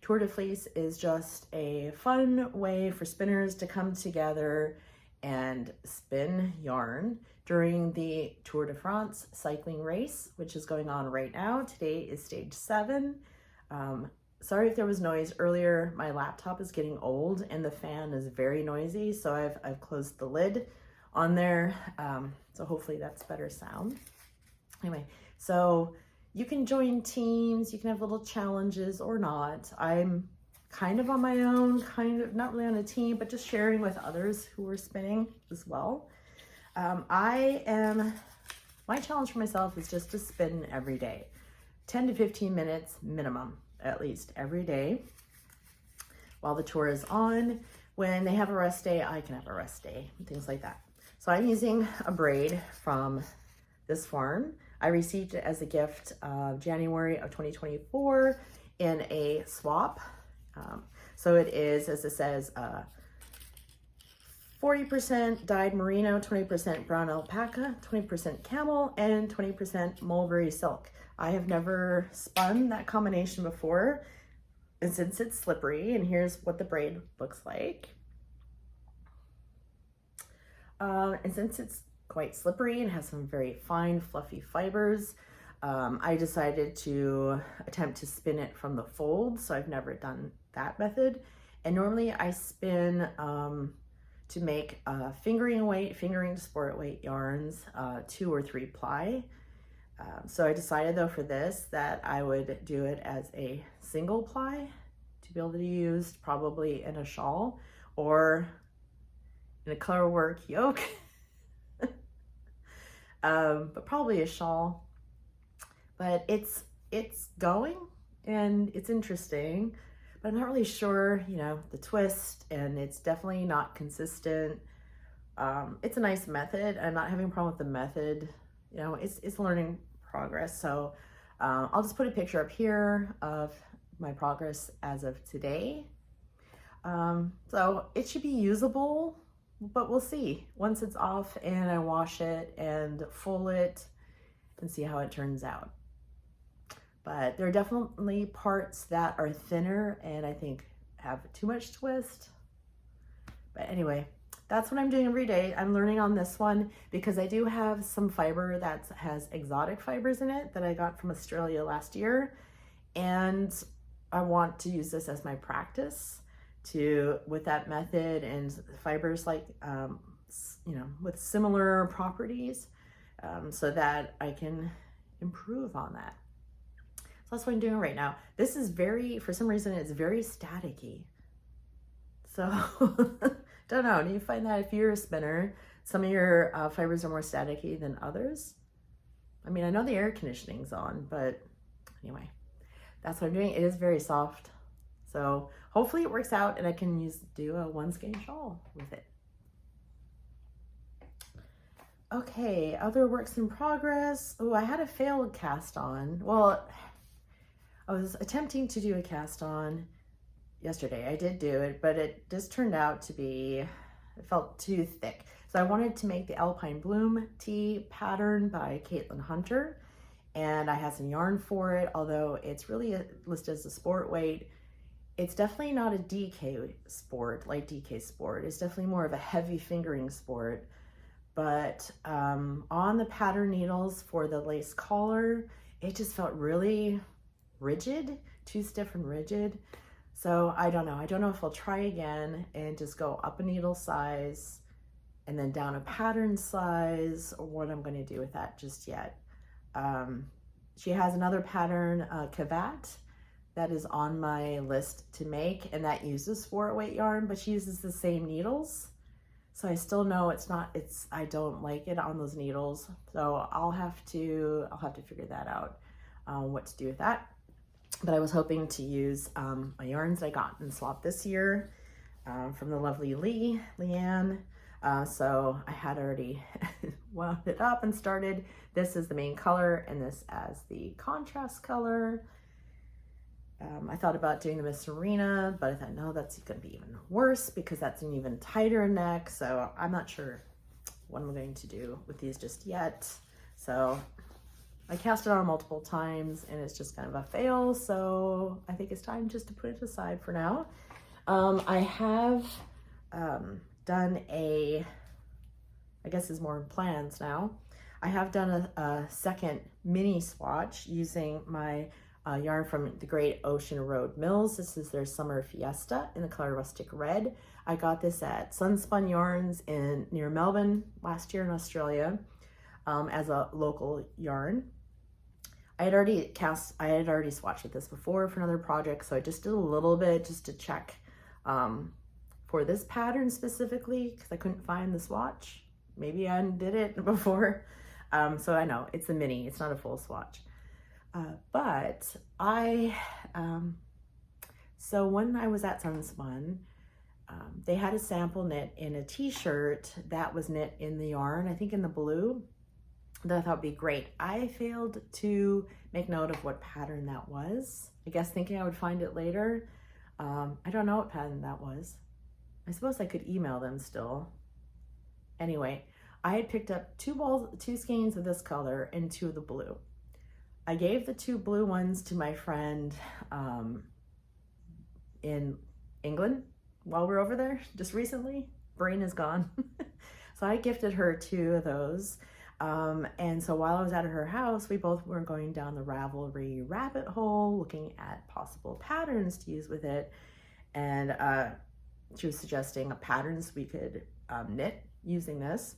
Tour de Fleece is just a fun way for spinners to come together and spin yarn during the Tour de France cycling race, which is going on right now. Today is stage 7. Sorry if there was noise earlier. My laptop is getting old and the fan is very noisy, so I've closed the lid on there. So hopefully that's better sound. Anyway, so you can join teams, you can have little challenges or not. I'm kind of on my own, kind of not really on a team, but just sharing with others who are spinning as well. My challenge for myself is just to spin every day, 10 to 15 minutes minimum, at least every day while the tour is on. When they have a rest day, I can have a rest day and things like that. So I'm using a braid from this farm. I received it as a gift January of 2024 in a swap. So it is, as it says, 40% dyed merino, 20% brown alpaca, 20% camel, and 20% mulberry silk. I have never spun that combination before, and since it's slippery, and here's what the braid looks like. And since it's quite slippery and has some very fine, fluffy fibers, I decided to attempt to spin it from the fold, so I've never done that method. And normally I spin to make fingering to sport weight yarns, 2 or 3 ply. So I decided though for this that I would do it as a single ply to be able to be used probably in a shawl or in a color work yoke, but probably a shawl. But it's going and it's interesting, but I'm not really sure, you know, the twist, and it's definitely not consistent. It's a nice method. I'm not having a problem with the method. You know, it's learning progress. So I'll just put a picture up here of my progress as of today. So it should be usable, but we'll see once it's off and I wash it and full it and see how it turns out. But there are definitely parts that are thinner and I think have too much twist. But anyway, that's what I'm doing every day. I'm learning on this one because I do have some fiber that has exotic fibers in it that I got from Australia last year. And I want to use this as my practice with that method and fibers like, you know, with similar properties so that I can improve on that. So that's what I'm doing right now. This is for some reason, it's very staticky. So, don't know, do you find that if you're a spinner, some of your fibers are more staticky than others? I mean, I know the air conditioning's on, but anyway, that's what I'm doing. It is very soft. So hopefully it works out and I can do a one skein shawl with it. Okay, other works in progress. Oh, I had a failed cast on. Well, I was attempting to do a cast on yesterday. I did do it, but it just turned out to be, it felt too thick. So I wanted to make the Alpine Bloom tee pattern by Caitlin Hunter, and I had some yarn for it, although it's really listed as a sport weight. It's definitely not a DK sport, like DK sport. It's definitely more of a heavy fingering sport. But on the pattern needles for the lace collar, it just felt really rigid, too stiff and rigid. So I don't know. I don't know if I'll try again and just go up a needle size and then down a pattern size, or what I'm going to do with that just yet. She has another pattern, Cavat, that is on my list to make, and that uses sport weight yarn, but she uses the same needles. So I still know I don't like it on those needles. So I'll have to figure that out, what to do with that. But I was hoping to use my yarns I got in swap this year from the lovely Leanne. So I had already wound it up and started. This is the main color and this as the contrast color. I thought about doing the Miss Serena, but I thought, no, that's going to be even worse because that's an even tighter neck. So I'm not sure what I'm going to do with these just yet. So I cast it on multiple times and it's just kind of a fail. So I think it's time just to put it aside for now. I have done I guess there's more plans now. I have done a second mini swatch using my yarn from the Great Ocean Road Mills. This is their Summer Fiesta in the color Rustic Red. I got this at Sunspun Yarns near Melbourne last year in Australia as a local yarn. I had already swatched with this before for another project, so I just did a little bit just to check for this pattern specifically because I couldn't find the swatch. Maybe I did it before. So I know it's a mini, it's not a full swatch. But so when I was at Sunspun, they had a sample knit in a t-shirt that was knit in the yarn, I think in the blue, that I thought would be great. I failed to make note of what pattern that was. I guess thinking I would find it later. I don't know what pattern that was. I suppose I could email them still. Anyway, I had picked up two skeins of this color and 2 of the blue. I gave the 2 blue ones to my friend in England while we were over there just recently. Brain is gone. So I gifted her 2 of those. And so while I was at her house, we both were going down the Ravelry rabbit hole, looking at possible patterns to use with it. And she was suggesting patterns we could knit using this.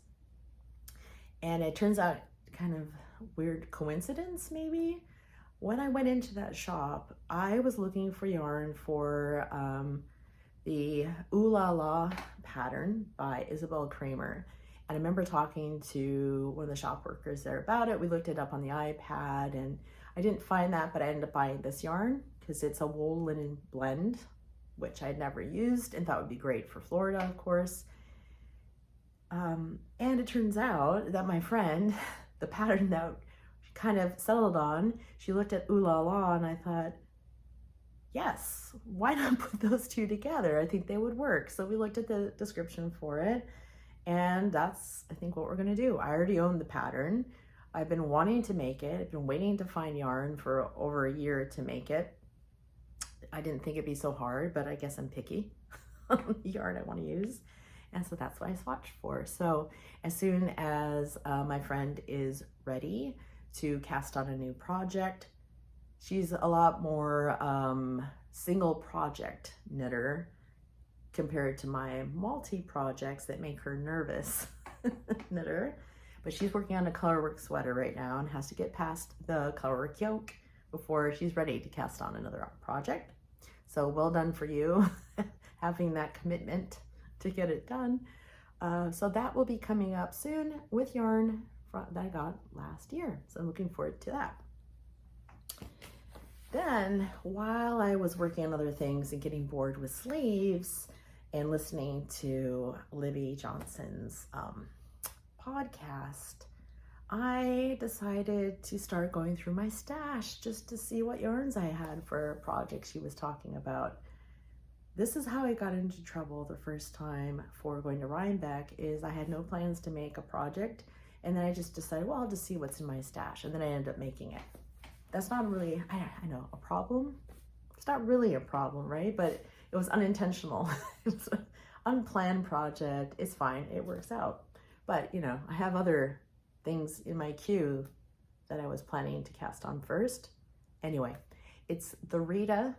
And it turns out kind of weird coincidence maybe. When I went into that shop, I was looking for yarn for the U.S.A pattern by Isabel Kramer. And I remember talking to one of the shop workers there about it. We looked it up on the iPad and I didn't find that, but I ended up buying this yarn because it's a wool linen blend, which I'd never used and thought would be great for Florida, of course. And it turns out that my friend, the pattern that she kind of settled on, she looked at U.S.A and I thought, yes, why not put those 2 together? I think they would work. So we looked at the description for it. And that's, I think, what we're gonna do. I already own the pattern. I've been wanting to make it. I've been waiting to find yarn for over a year to make it. I didn't think it'd be so hard, but I guess I'm picky on the yarn I wanna use. And so that's what I swatched for. So as soon as my friend is ready to cast on a new project, she's a lot more single project knitter compared to my multi-projects that make her nervous knitter. But she's working on a colorwork sweater right now and has to get past the colorwork yoke before she's ready to cast on another project. So well done for you having that commitment to get it done. So that will be coming up soon with yarn that I got last year. So I'm looking forward to that. Then while I was working on other things and getting bored with sleeves, and listening to Libby Johnson's podcast, I decided to start going through my stash just to see what yarns I had for a project she was talking about. This is how I got into trouble the first time for going to Rhinebeck. Is I had no plans to make a project, and then I just decided, well, I'll just see what's in my stash, and then I ended up making it. That's not really, I know, a problem. It's not really a problem, right? But it was unintentional. It's an unplanned project. It's fine, it works out. But, you know, I have other things in my queue that I was planning to cast on first. Anyway, it's the Rita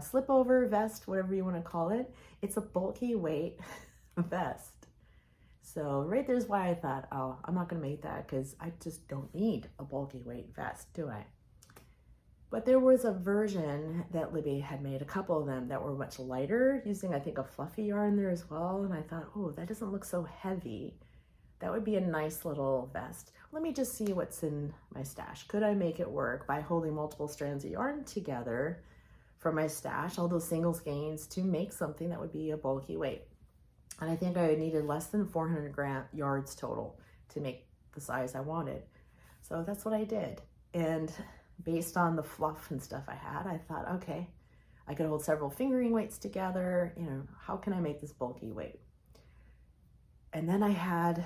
slip over vest, whatever you want to call it. It's a bulky weight vest. So right there's why I thought, oh, I'm not going to make that because I just don't need a bulky weight vest, do I? But there was a version that Libby had made, a couple of them that were much lighter, using I think a fluffy yarn there as well. And I thought, oh, that doesn't look so heavy. That would be a nice little vest. Let me just see what's in my stash. Could I make it work by holding multiple strands of yarn together from my stash, all those single skeins, to make something that would be a bulky weight? And I think I needed less than 400 yards total to make the size I wanted. So that's what I did. And based on the fluff and stuff I had, I thought, okay, I could hold several fingering weights together. You know, how can I make this bulky weight? And then I had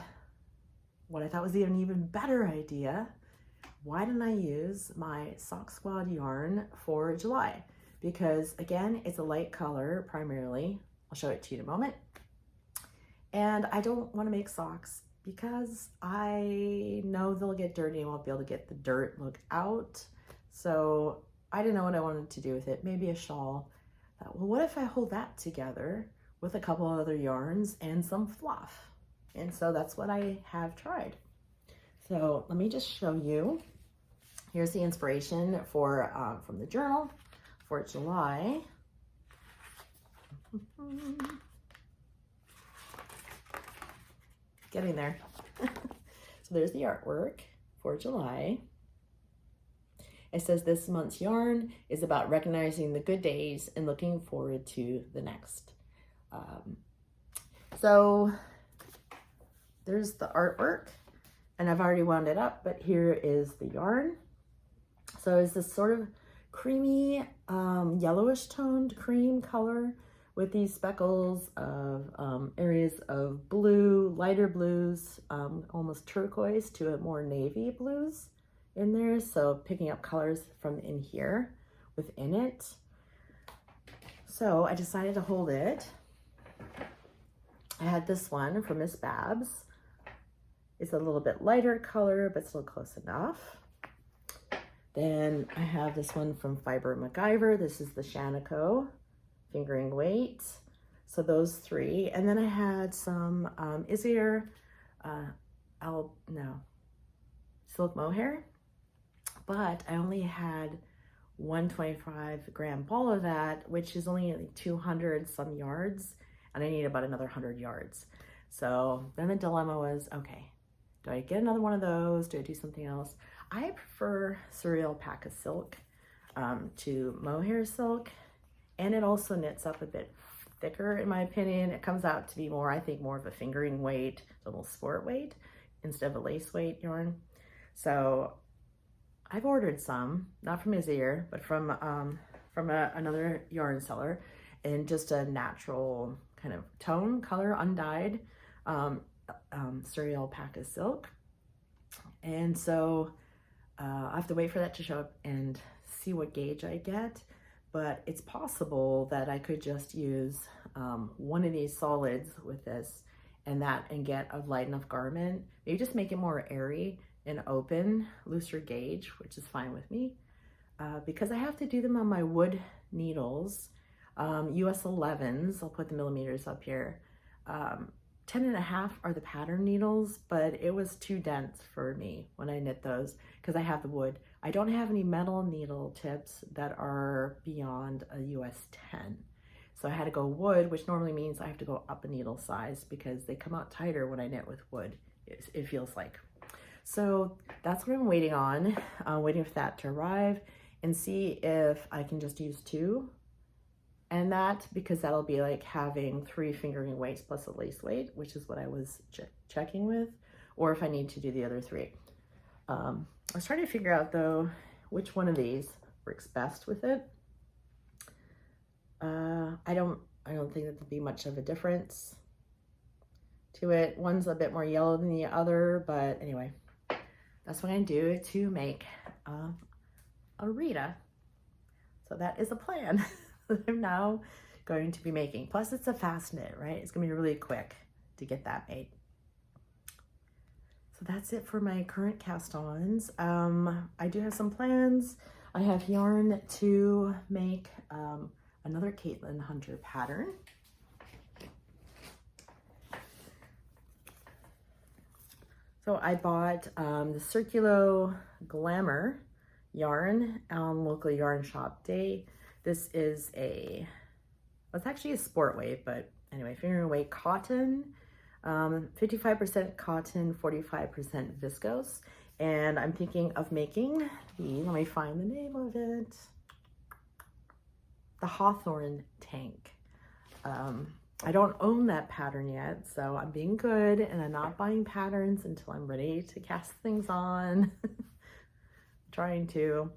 what I thought was an even better idea. Why didn't I use my Sock Squad yarn for July? Because again, it's a light color primarily. I'll show it to you in a moment. And I don't want to make socks because I know they'll get dirty and won't be able to get the dirt look out. So I didn't know what I wanted to do with it. Maybe a shawl. I thought, well, what if I hold that together with a couple other yarns and some fluff? And so that's what I have tried. So let me just show you. Here's the inspiration for from the journal for July. Getting there. So there's the artwork for July. It says this month's yarn is about recognizing the good days and looking forward to the next. So there's the artwork, and I've already wound it up, but here is the yarn. So it's this sort of creamy, yellowish toned cream color with these speckles of areas of blue, lighter blues, almost turquoise to a more navy blues in there. So picking up colors from in here within it. So I decided to hold it. I had this one from Miss Babs. It's a little bit lighter color, but still close enough. Then I have this one from Fiber MacGyver. This is the Shanico fingering weight. So those three. And then I had some U.S.A. silk mohair, but I only had 125 gram ball of that, which is only like 200 some yards, and I need about another 100 yards. So then the dilemma was, okay, do I get another one of those? Do I do something else? I prefer Surrey alpaca silk to mohair silk, and it also knits up a bit thicker in my opinion. It comes out to be more, I think, more of a fingering weight, a little sport weight instead of a lace weight yarn. So I've ordered some, not from U.S.A, but from another yarn seller, in just a natural kind of tone, color, undyed Surrey alpaca silk. And so I have to wait for that to show up and see what gauge I get. But it's possible that I could just use one of these solids with this and get a light enough garment. Maybe just make it more airy and open, looser gauge, which is fine with me. Because I have to do them on my wood needles, US 11s, I'll put the millimeters up here. 10.5 are the pattern needles, but it was too dense for me when I knit those because I have the wood. I don't have any metal needle tips that are beyond a US 10. So I had to go wood, which normally means I have to go up a needle size because they come out tighter when I knit with wood, it feels like. So that's what I'm waiting on, waiting for that to arrive and see if I can just use 2. And that, because that'll be like having 3 fingering weights plus a lace weight, which is what I was checking with, or if I need to do the other 3. I was trying to figure out though, which one of these works best with it. I don't think that there'd be much of a difference to it. One's a bit more yellow than the other, but anyway, that's what I'm gonna do to make a Rita. So that is a plan that I'm now going to be making. Plus it's a fast knit, right? It's gonna be really quick to get that made. So that's it for my current cast-ons. I do have some plans. I have yarn to make another Caitlin Hunter pattern. So I bought the Circulo Glamour yarn on local yarn shop day. This is well, it's actually a sport weight, but anyway, figuring weight cotton, 55% cotton, 45% viscose. And I'm thinking of making let me find the name of it, the Hawthorne tank. I don't own that pattern yet, so I'm being good and I'm not buying patterns until I'm ready to cast things on. Trying to.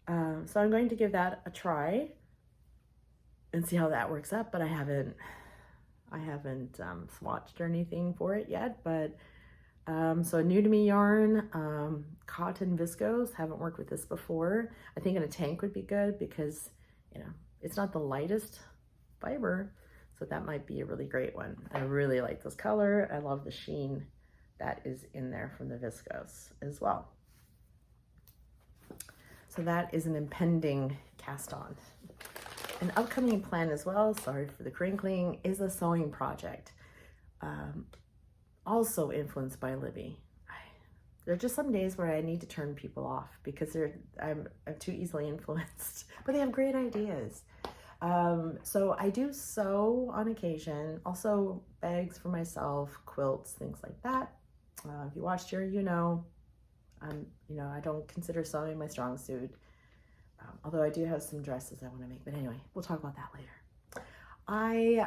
So I'm going to give that a try and see how that works up, but I haven't swatched or anything for it yet, but so new to me yarn, cotton viscose, haven't worked with this before. I think in a tank would be good because, you know, it's not the lightest fiber, so that might be a really great one. I really like this color. I love the sheen that is in there from the viscose as well. So that is an impending cast on. An upcoming plan as well, sorry for the crinkling, is a sewing project. Also influenced by Libby. There are just some days where I need to turn people off because I'm too easily influenced, but they have great ideas. So I do sew on occasion, also bags for myself, quilts, things like that. If you watched here, you know, I don't consider sewing my strong suit. Although I do have some dresses I want to make, but anyway, we'll talk about that later. I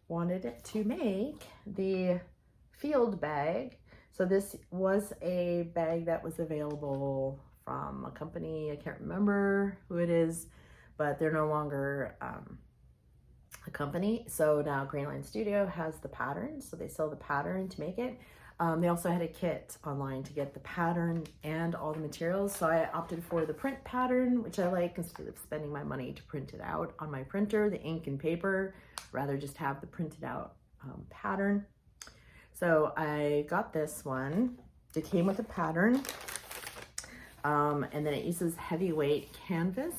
wanted to make the field bag. So this was a bag that was available from a company, I can't remember who it is, but they're no longer a company. So now Greenline Studio has the pattern, so they sell the pattern to make it. They also had a kit online to get the pattern and all the materials. So I opted for the print pattern, which I like, instead of spending my money to print it out on my printer, the ink and paper, rather just have the printed out pattern. So I got this one. It came with a pattern, and then it uses heavyweight canvas.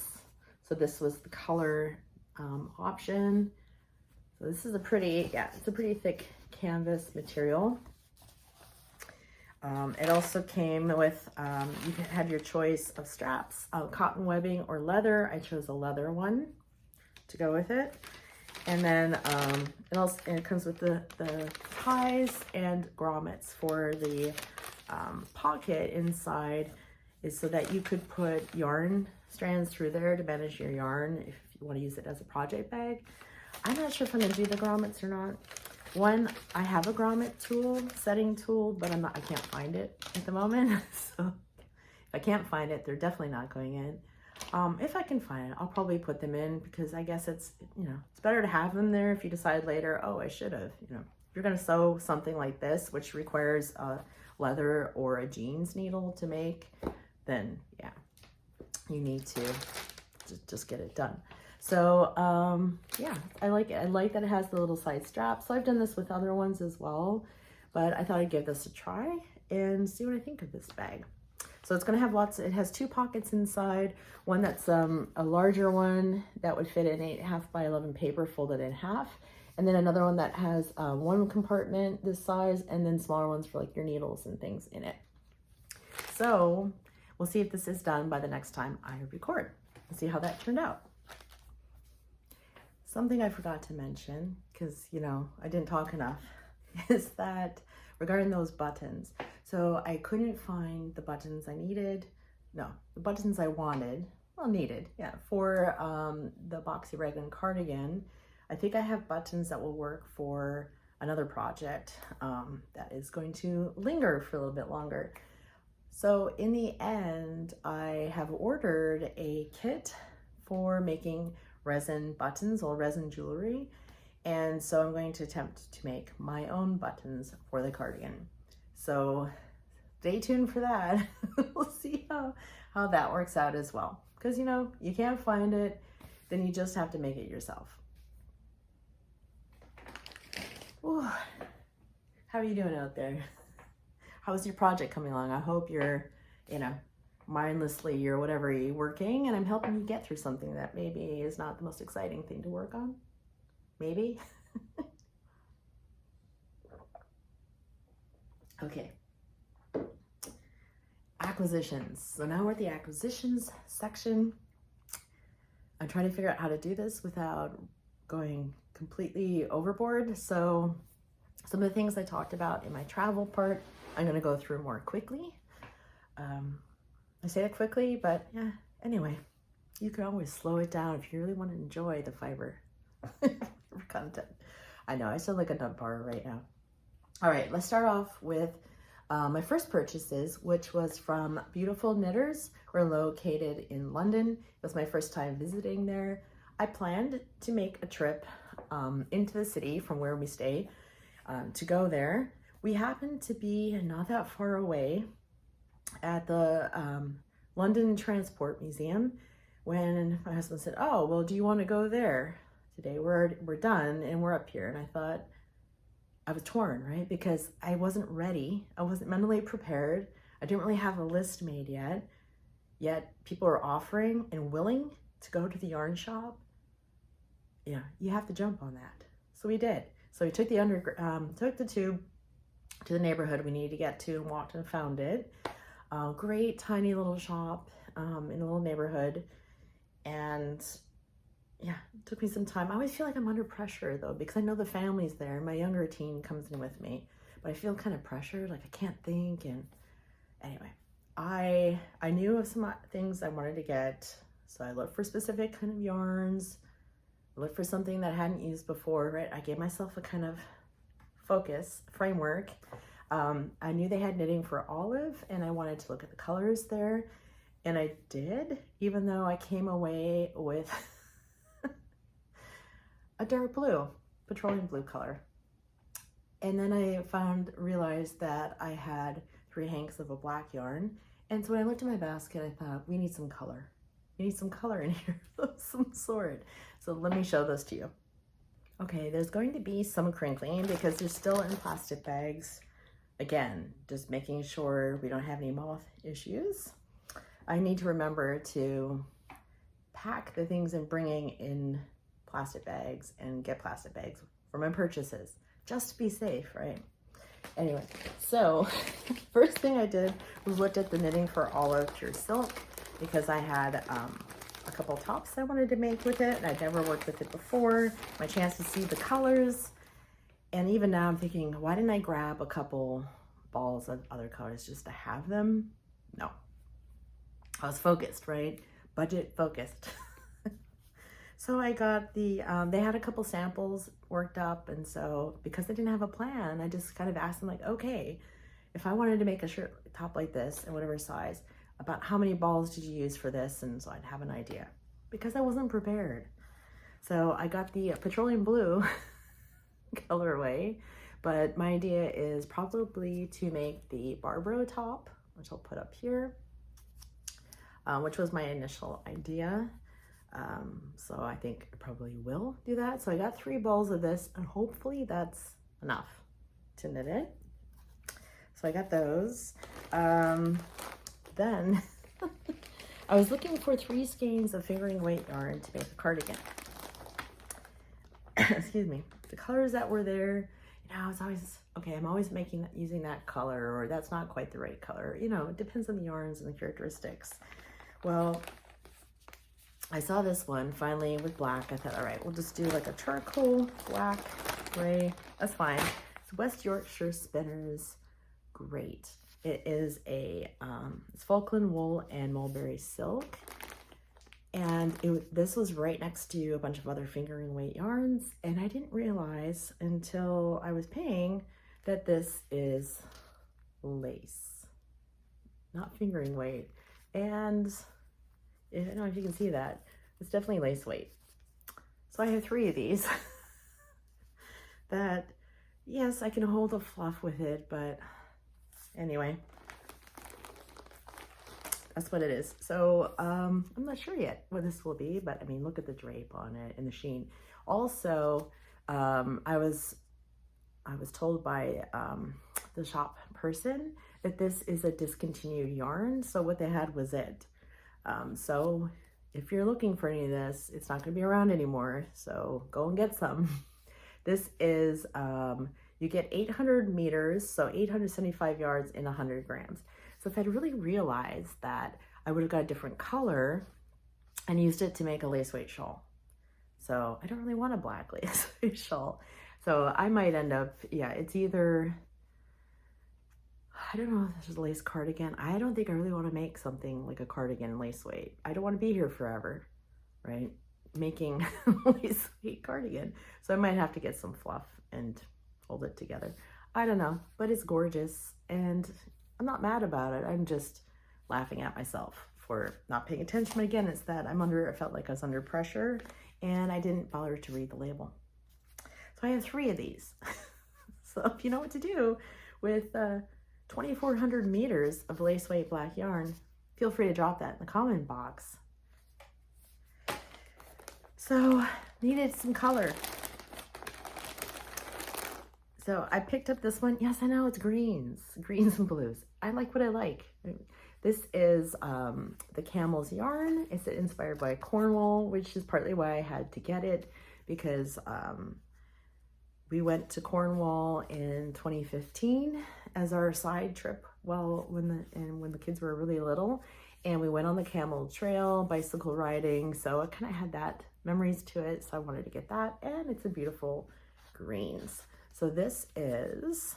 So this was the color option. So this is it's a pretty thick canvas material. It also came with, you could have your choice of straps, cotton webbing or leather. I chose a leather one to go with it. And then it comes with the ties and grommets for the pocket inside, is so that you could put yarn strands through there to manage your yarn if you want to use it as a project bag. I'm not sure if I'm going to do the grommets or not. One, I have a grommet tool, setting tool, but I can't find it at the moment. So if I can't find it, they're definitely not going in. If I can find it, I'll probably put them in, because I guess it's better to have them there if you decide later, oh, I should have, if you're going to sew something like this, which requires a leather or a jeans needle to make, then yeah, you need to just get it done. So yeah, I like it. I like that it has the little side strap. So I've done this with other ones as well, but I thought I'd give this a try and see what I think of this bag. So it's going to have it has 2 pockets inside, one that's a larger one that would fit in 8.5 by 11 paper folded in half, and then another one that has 1 compartment this size, and then smaller ones for like your needles and things in it. So we'll see if this is done by the next time I record. We'll see how that turned out. Something I forgot to mention, because, I didn't talk enough, is that regarding those buttons. So I couldn't find the buttons I needed. No, the buttons I wanted, needed, yeah, for the Boxy Raglan cardigan. I think I have buttons that will work for another project that is going to linger for a little bit longer. So in the end, I have ordered a kit for making resin buttons or resin jewelry. And so I'm going to attempt to make my own buttons for the cardigan. So stay tuned for that. We'll see how that works out as well. Because, you know, you can't find it, then you just have to make it yourself. Ooh. How are you doing out there? How's your project coming along? I hope you're, you know, mindlessly or whatever you're working, and I'm helping you get through something that maybe is not the most exciting thing to work on. Maybe. Okay. Acquisitions. So now we're at the acquisitions section. I'm trying to figure out how to do this without going completely overboard. So some of the things I talked about in my travel part, I'm going to go through more quickly. I say that quickly, but yeah, anyway, you can always slow it down if you really want to enjoy the fiber content. I know, I sound like a nut bar right now. All right, let's start off with my first purchases, which was from Beautiful Knitters. We're located in London. It was my first time visiting there. I planned to make a trip into the city from where we stay to go there. We happened to be not that far away at the London Transport Museum when my husband said, oh, well, do you want to go there? Today we're done and we're up here. And I thought, I was torn, right? Because I wasn't ready. I wasn't mentally prepared. I didn't really have a list made yet. Yet people are offering and willing to go to the yarn shop. Yeah, you have to jump on that. So we did. So we took the tube to the neighborhood we needed to get to and walked and found it. Great tiny little shop in a little neighborhood. And yeah, it took me some time. I always feel like I'm under pressure though, because I know the family's there. My younger teen comes in with me, but I feel kind of pressured, like I can't think. And anyway, I knew of some things I wanted to get. So I looked for specific kind of yarns, looked for something that I hadn't used before, right? I gave myself a kind of focus framework. I knew they had knitting for olive and I wanted to look at the colors there. And I did, even though I came away with a dark blue, petroleum blue color. And then I realized that I had 3 hanks of a black yarn. And so when I looked at my basket, I thought, we need some color. We need some color in here of some sort. So let me show this to you. Okay, there's going to be some crinkling because they're still in plastic bags. Again, just making sure we don't have any moth issues. I need to remember to pack the things I'm bringing in plastic bags and get plastic bags for my purchases, just to be safe, right? Anyway, so first thing I did was looked at the Knitting for Olive Pure Silk because I had a couple tops I wanted to make with it and I'd never worked with it before. My chance to see the colors. And even now I'm thinking, why didn't I grab a couple balls of other colors just to have them? No. I was focused, right? Budget focused. So I got the, they had a couple samples worked up. And so because I didn't have a plan, I just kind of asked them like, okay, if I wanted to make a shirt top like this in whatever size, about how many balls did you use for this? And so I'd have an idea because I wasn't prepared. So I got the petroleum blue colorway, but my idea is probably to make the Barbaro top, which I'll put up here, which was my initial idea. So I think I probably will do that. So I got 3 balls of this and hopefully that's enough to knit it. So I got those. Then I was looking for 3 skeins of fingering weight yarn to make a cardigan. Excuse me. The colors that were there, you know, I was always, okay, I'm always using that color, or that's not quite the right color. You know, it depends on the yarns and the characteristics. Well, I saw this one finally with black. I thought, all right, we'll just do like a charcoal, black, gray. That's fine. It's West Yorkshire Spinners. Great. It is a, it's Falkland wool and mulberry silk. And this was right next to a bunch of other fingering weight yarns, and I didn't realize until I was paying that this is lace, not fingering weight. And I don't know if you can see that, it's definitely lace weight. So I have 3 of these that, yes, I can hold a fluff with it, but anyway, that's what it is. So I'm not sure yet what this will be, but I mean, look at the drape on it and the sheen. Also, I was told by the shop person that this is a discontinued yarn. So what they had was it. So if you're looking for any of this, it's not going to be around anymore. So go and get some. This is, you get 800 meters, so 875 yards in 100 grams. So if I'd really realized that, I would have got a different color and used it to make a lace weight shawl. So I don't really want a black lace weight shawl. So I might end up, yeah, it's either, I don't know if this is a lace cardigan. I don't think I really want to make something like a cardigan lace weight. I don't want to be here forever, right? Making lace weight cardigan. So I might have to get some fluff and hold it together. I don't know, but it's gorgeous and I'm not mad about it. I'm just laughing at myself for not paying attention. But again, it's that I felt like I was under pressure and I didn't bother to read the label. So I have 3 of these. So if you know what to do with 2,400 meters of lace weight black yarn, feel free to drop that in the comment box. So needed some color. So I picked up this one. Yes, I know, it's greens and blues. I like what I like. This is the Camel's yarn. It's inspired by Cornwall, which is partly why I had to get it, because we went to Cornwall in 2015 as our side trip. Well, when the kids were really little, and we went on the Camel Trail, bicycle riding. So it kind of had that memories to it. So I wanted to get that, and it's a beautiful greens. So this is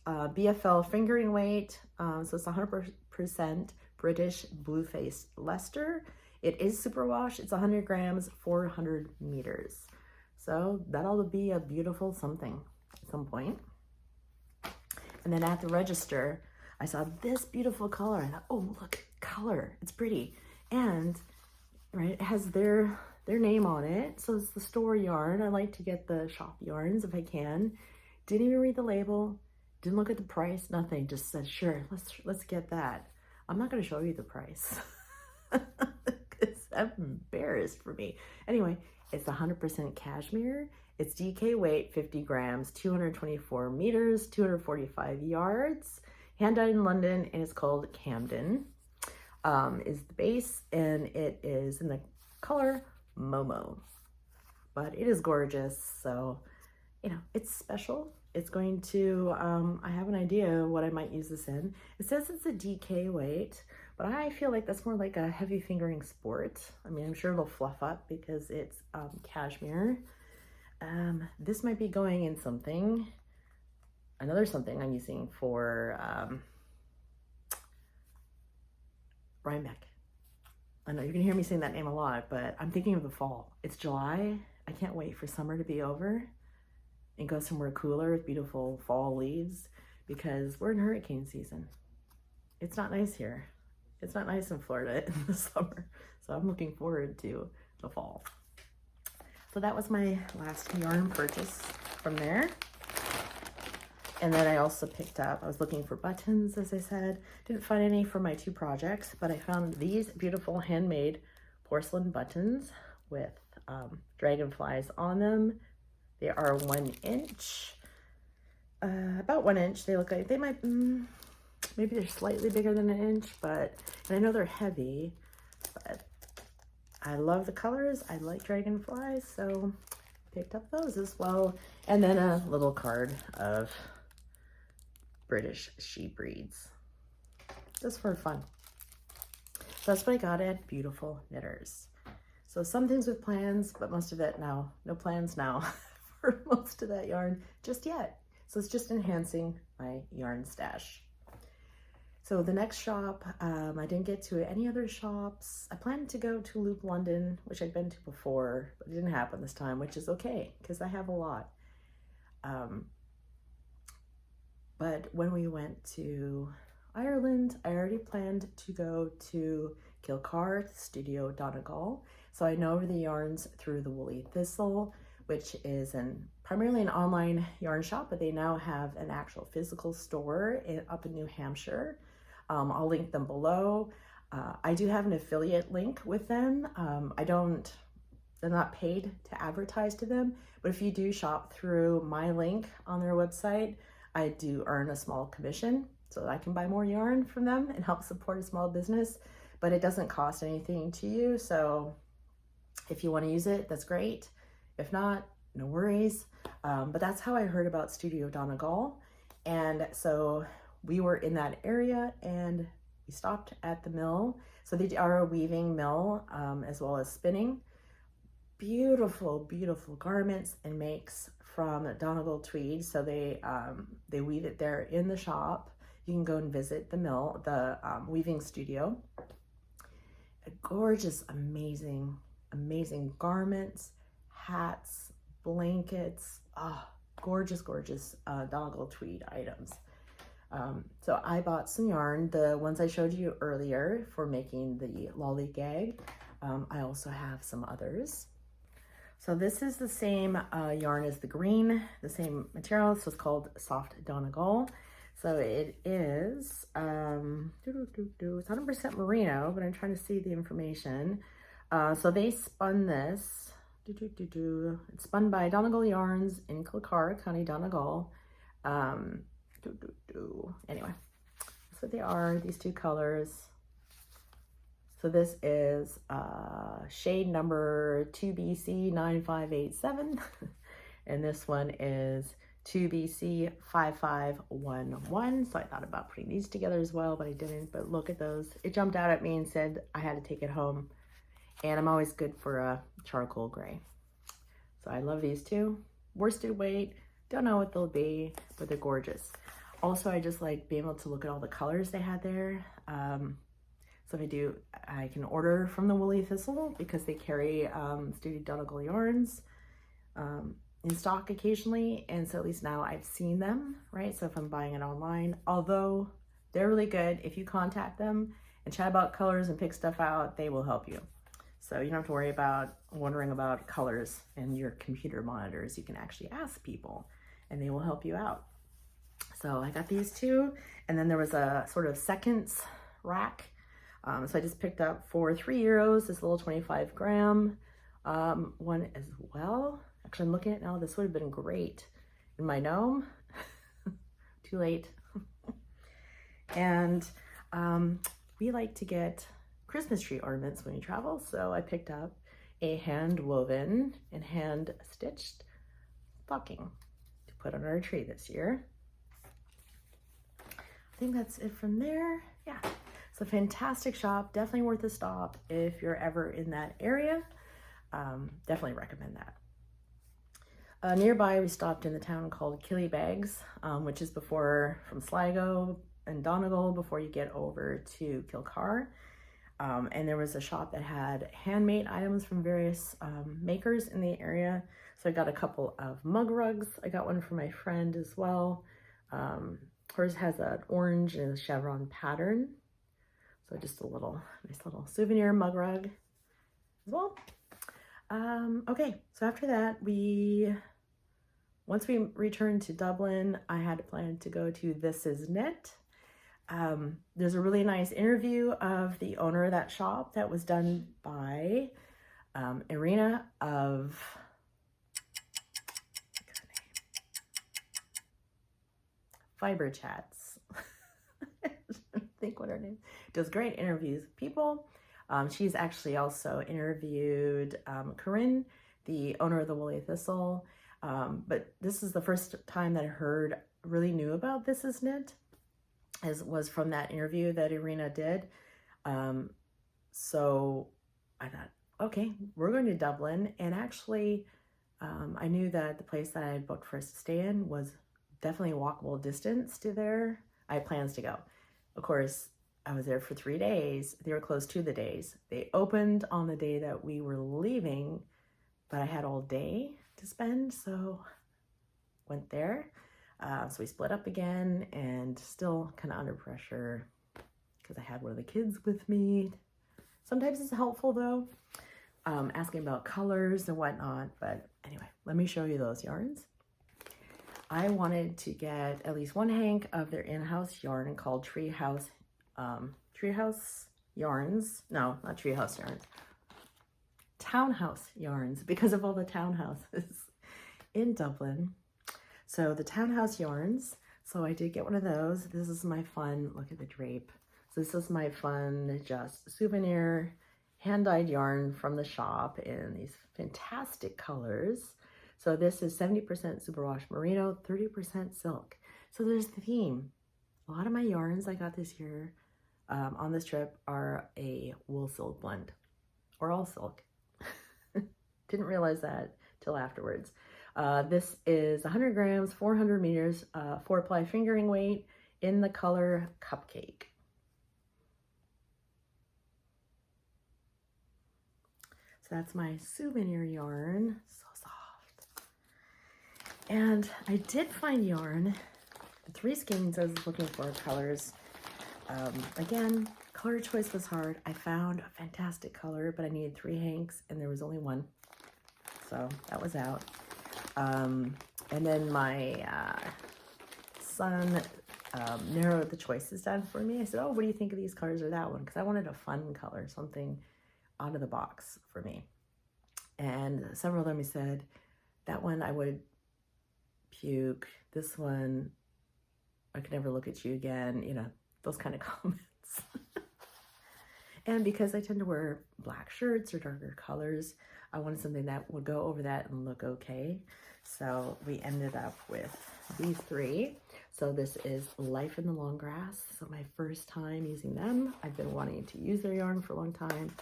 BFL fingering weight. So it's 100% British blue-faced Leicester. It is superwash. It's 100 grams, 400 meters. So that'll be a beautiful something at some point. And then at the register, I saw this beautiful color. I thought, oh, look, color. It's pretty. And right, it has their name on it. So it's the store yarn. I like to get the shop yarns if I can. Didn't even read the label. Didn't look at the price, nothing. Just said, sure, let's get that. I'm not going to show you the price because I'm embarrassed for me. Anyway, it's 100% cashmere. It's DK weight, 50 grams, 224 meters, 245 yards. Hand dyed in London, and it's called Camden. Is the base, and it is in the color Momo. But it is gorgeous, so you know, it's special. It's going to, I have an idea what I might use this in. It says it's a DK weight, but I feel like that's more like a heavy fingering sport. I mean, I'm sure it'll fluff up because it's cashmere. This might be going in something, another something I'm using for Rhinebeck. I know you're gonna hear me saying that name a lot, but I'm thinking of the fall. It's July. I can't wait for summer to be over and go somewhere cooler with beautiful fall leaves, because we're in hurricane season. It's not nice here. It's not nice in Florida in the summer. So I'm looking forward to the fall. So that was my last yarn purchase from there. And then I also picked up, I was looking for buttons, as I said. Didn't find any for my 2 projects, but I found these beautiful handmade porcelain buttons with dragonflies on them. They are 1 inch, about 1 inch. They look like, they might, maybe they're slightly bigger than 1 inch, but, and I know they're heavy, but I love the colors. I like dragonflies, so picked up those as well. And then a little card of British sheep breeds, just for fun. So that's what I got at Beautiful Knitters. So some things with plans, but most of it now, no plans now for most of that yarn just yet. So it's just enhancing my yarn stash. So the next shop, I didn't get to any other shops. I planned to go to Loop London, which I'd been to before, but it didn't happen this time, which is okay because I have a lot. But when we went to Ireland, I already planned to go to Kilcar, Studio Donegal. So I know the yarns through the Woolly Thistle, which is primarily an online yarn shop, but they now have an actual physical store up in New Hampshire. I'll link them below. I do have an affiliate link with them. They're not paid to advertise to them, but if you do shop through my link on their website, I do earn a small commission so that I can buy more yarn from them and help support a small business, but it doesn't cost anything to you. So if you want to use it, that's great. If not, no worries. But that's how I heard about Studio Donegal. And so we were in that area and we stopped at the mill. So they are a weaving mill as well as spinning. Beautiful, beautiful garments and makes from Donegal tweed. So they weave it there in the shop. You can go and visit the mill, the weaving studio. Gorgeous, amazing, amazing garments, hats, blankets. Gorgeous, gorgeous Donegal tweed items. So I bought some yarn, the ones I showed you earlier for making the lollygag. I also have some others. So this is the same yarn as the green, the same material. So it's called Soft Donegal. So it is, it's 100% merino, but I'm trying to see the information. So they spun this, it's spun by Donegal Yarns in Kilcar, County Donegal. Anyway, that's what they are, these two colors. So this is shade number 2BC9587, and this one is 2BC5511. So I thought about putting these together as well, but I didn't. But look at those. It jumped out at me and said I had to take it home. And I'm always good for a charcoal gray. So I love these two. Worsted weight. Don't know what they'll be, but they're gorgeous. Also, I just like being able to look at all the colors they had there. So if I can order from the Woolly Thistle because they carry Studio Donegal yarns in stock occasionally. And so at least now I've seen them, right? So if I'm buying it online, although they're really good, if you contact them and chat about colors and pick stuff out, they will help you. So you don't have to worry about wondering about colors in your computer monitors. You can actually ask people and they will help you out. So I got these two, and then there was a sort of seconds rack. So I just picked up for €3 this little 25 gram one as well. Actually, I'm looking at it now. This would have been great in my gnome. Too late. And we like to get Christmas tree ornaments when we travel. So I picked up a hand woven and hand stitched stocking to put on our tree this year. I think that's it from there. Yeah. It's a fantastic shop, definitely worth a stop if you're ever in that area. Definitely recommend that. Nearby, we stopped in the town called Killybegs, which is from Sligo and Donegal before you get over to Kilcar. And there was a shop that had handmade items from various makers in the area. So I got a couple of mug rugs. I got one for my friend as well. Hers has an orange and a chevron pattern. So just a nice little souvenir mug rug as well. Okay, so after that, once we returned to Dublin, I had planned to go to This Is Knit. There's a really nice interview of the owner of that shop that was done by Irina of Fiber Chats. I think what her name. Does great interviews with people. She's actually also interviewed Corinne, the owner of the Woolly Thistle. But this is the first time that I really knew about This Is Knit, was from that interview that Irina did. So I thought, okay, we're going to Dublin. And actually, I knew that the place that I had booked for us to stay in was definitely a walkable distance to there. I had plans to go. Of course, I was there for 3 days. They were closed 2 of the days. They opened on the day that we were leaving, but I had all day to spend, so went there. So we split up again, and still kind of under pressure because I had one of the kids with me. Sometimes it's helpful though, asking about colors and whatnot. But anyway, let me show you those yarns. I wanted to get at least one hank of their in-house yarn called Treehouse yarns. No, not Treehouse yarns. Townhouse yarns, because of all the townhouses in Dublin. So the townhouse yarns. So I did get one of those. This is my fun, look at the drape. So this is my fun, just souvenir hand-dyed yarn from the shop in these fantastic colors. So this is 70% superwash merino, 30% silk. So there's the theme. A lot of my yarns I got this year on this trip are a wool silk blend, or all silk. Didn't realize that till afterwards. This is 100 grams, 400 meters, 4-ply fingering weight in the color Cupcake. So that's my souvenir yarn, so soft. And I did find yarn, the 3 skeins I was looking for colors. Again, color choice was hard. I found a fantastic color, but I needed 3 hanks and there was only 1. So that was out. And then my son narrowed the choices down for me. I said, oh, what do you think of these colors or that one? Because I wanted a fun color, something out of the box for me. And several of them he said, that one I would puke, this one I could never look at you again, you know, those kind of comments. And because I tend to wear black shirts or darker colors, I wanted something that would go over that and look okay. So we ended up with these 3. So this is Life in the Long Grass. So my first time using them. I've been wanting to use their yarn for a long time.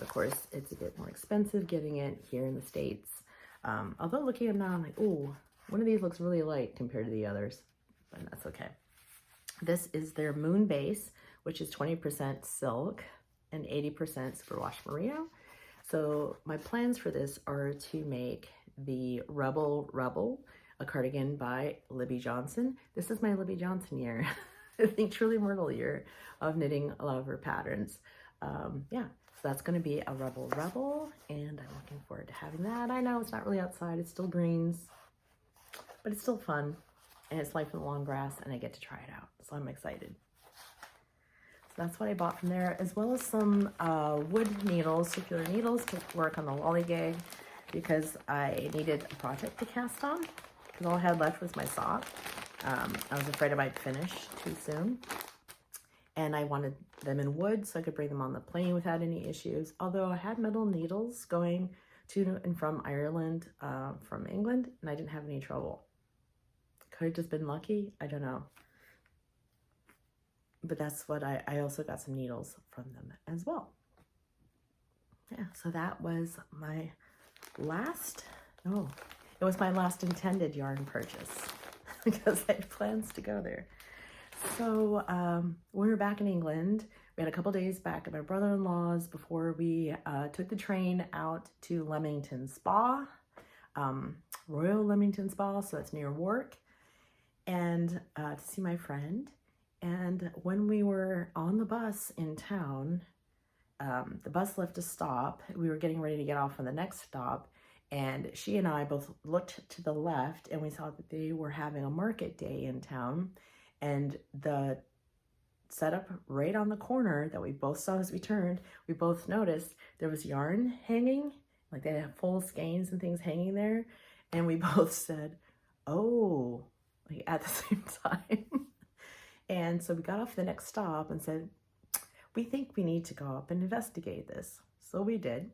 Of course, it's a bit more expensive getting it here in the States. Although looking at them now, I'm like, ooh, one of these looks really light compared to the others, but that's okay. This is their Moon Base, which is 20% silk and 80% superwash merino. So my plans for this are to make the Rebel, a cardigan by Libby Johnson. This is my Libby Johnson year. I think truly Myrtle year of knitting a lot of her patterns. Yeah, so that's going to be a Rebel, and I'm looking forward to having that. I know it's not really outside, it's still greens, but it's still fun, and it's Life in the Long Grass, and I get to try it out, so I'm excited. So that's what I bought from there, as well as some wood needles, circular needles to work on the lollygag, because I needed a project to cast on, because all I had left was my sock. I was afraid I might finish too soon, and I wanted them in wood so I could bring them on the plane without any issues. Although I had metal needles going to and from Ireland, from England, and I didn't have any trouble. Could have just been lucky, I don't know. But that's what I also got some needles from them as well. Yeah, so that was my last, it was my last intended yarn purchase because I had plans to go there. So when we were back in England, we had a couple days back at my brother-in-law's before we took the train out to Leamington Spa, Royal Leamington Spa, so it's near Warwick, and to see my friend. And when we were on the bus in town, the bus left a stop. We were getting ready to get off on the next stop, and she and I both looked to the left, and we saw that they were having a market day in town, and the setup right on the corner that we both saw as we turned, we both noticed there was yarn hanging, like they had full skeins and things hanging there, and we both said, oh, like at the same time. And so we got off the next stop and said, we think we need to go up and investigate this. So we did.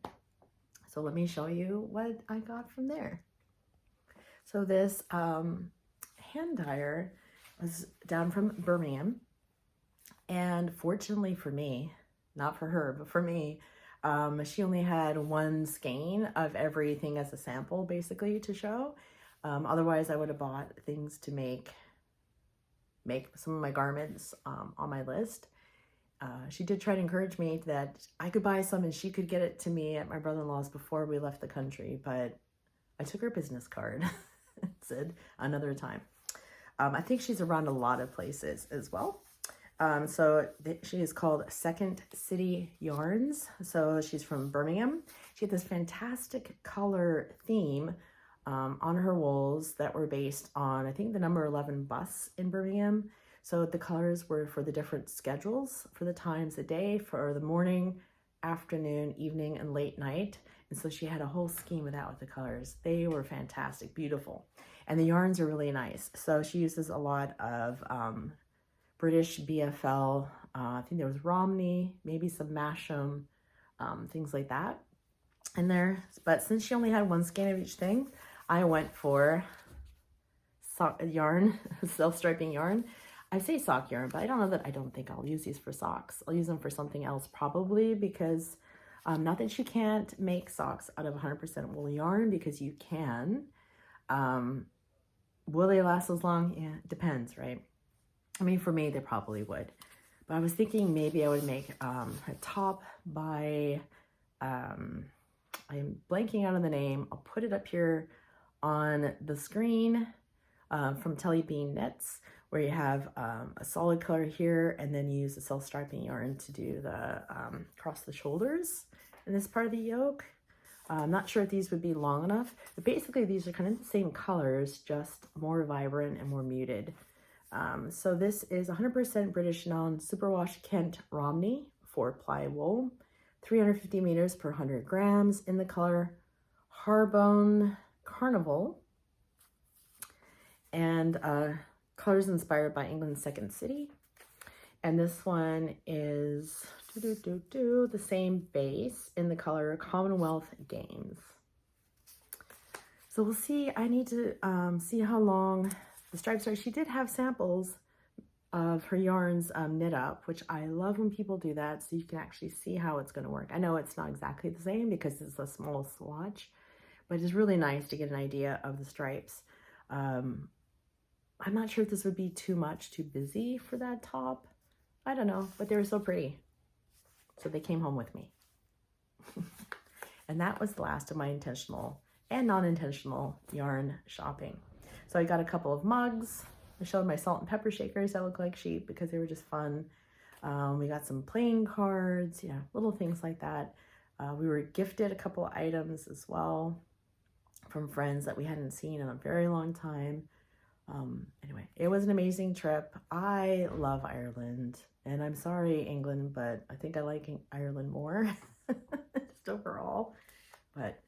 So let me show you what I got from there. So this hand dyer was down from Birmingham. And fortunately for me, not for her, but for me, she only had 1 skein of everything as a sample, basically, to show. Otherwise, I would have bought things to make make some of my garments on my list. She did try to encourage me that I could buy some and she could get it to me at my brother-in-law's before we left the country, but I took her business card and said another time. I think she's around a lot of places as well. She is called Second City Yarns. So she's from Birmingham. She had this fantastic color theme on her wools that were based on, I think, the number 11 bus in Birmingham. So the colors were for the different schedules, for the times of day, for the morning, afternoon, evening, and late night. And so she had a whole scheme of that with the colors. They were fantastic, beautiful. And the yarns are really nice. So she uses a lot of British BFL. I think there was Romney, maybe some Masham, things like that in there. But since she only had one skein of each thing, I went for sock yarn, self-striping yarn. I say sock yarn, but I don't think I'll use these for socks. I'll use them for something else probably, because not that you can't make socks out of 100% wool yarn, because you can. Will they last as long? Yeah, it depends, right? I mean, for me, they probably would. But I was thinking maybe I would make a top by, I'm blanking out on the name. I'll put it up here on the screen from Telly Bean Knits, where you have a solid color here, and then you use the self-striping yarn to do the across the shoulders in this part of the yoke. I'm not sure if these would be long enough, but basically these are kind of the same colors, just more vibrant and more muted. So this is 100% British non-superwash Kent Romney 4-ply wool, 350 meters per 100 grams in the color Harbone Carnival, and colors inspired by England's Second City. And this one is the same base in the color Commonwealth Games. So we'll see. I need to see how long the stripes are. She did have samples of her yarns knit up, which I love when people do that, so you can actually see how it's going to work. I know it's not exactly the same because it's a small swatch, but it's really nice to get an idea of the stripes. I'm not sure if this would be too much, too busy for that top. I don't know, but they were so pretty. So they came home with me. And that was the last of my intentional and non-intentional yarn shopping. So I got a couple of mugs. I showed my salt and pepper shakers that look like sheep because they were just fun. We got some playing cards, yeah, little things like that. We were gifted a couple of items as well from friends that we hadn't seen in a very long time. Anyway, it was an amazing trip. I love Ireland, and I'm sorry, England, but I think I like Ireland more just overall. But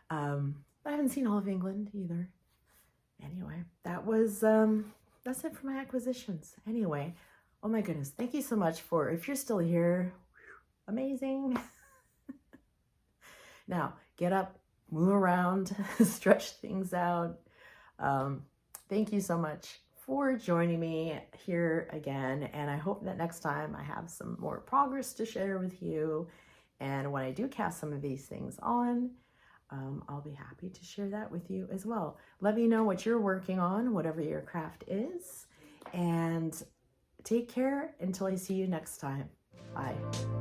I haven't seen all of England either. Anyway, that was that's it for my acquisitions. Anyway, oh my goodness, thank you so much for, if you're still here, amazing. Now get up, move around, stretch things out. Thank you so much for joining me here again, and I hope that next time I have some more progress to share with you, and when I do cast some of these things on, I'll be happy to share that with you as well. Let me know what you're working on, whatever your craft is, and take care until I see you next time. Bye.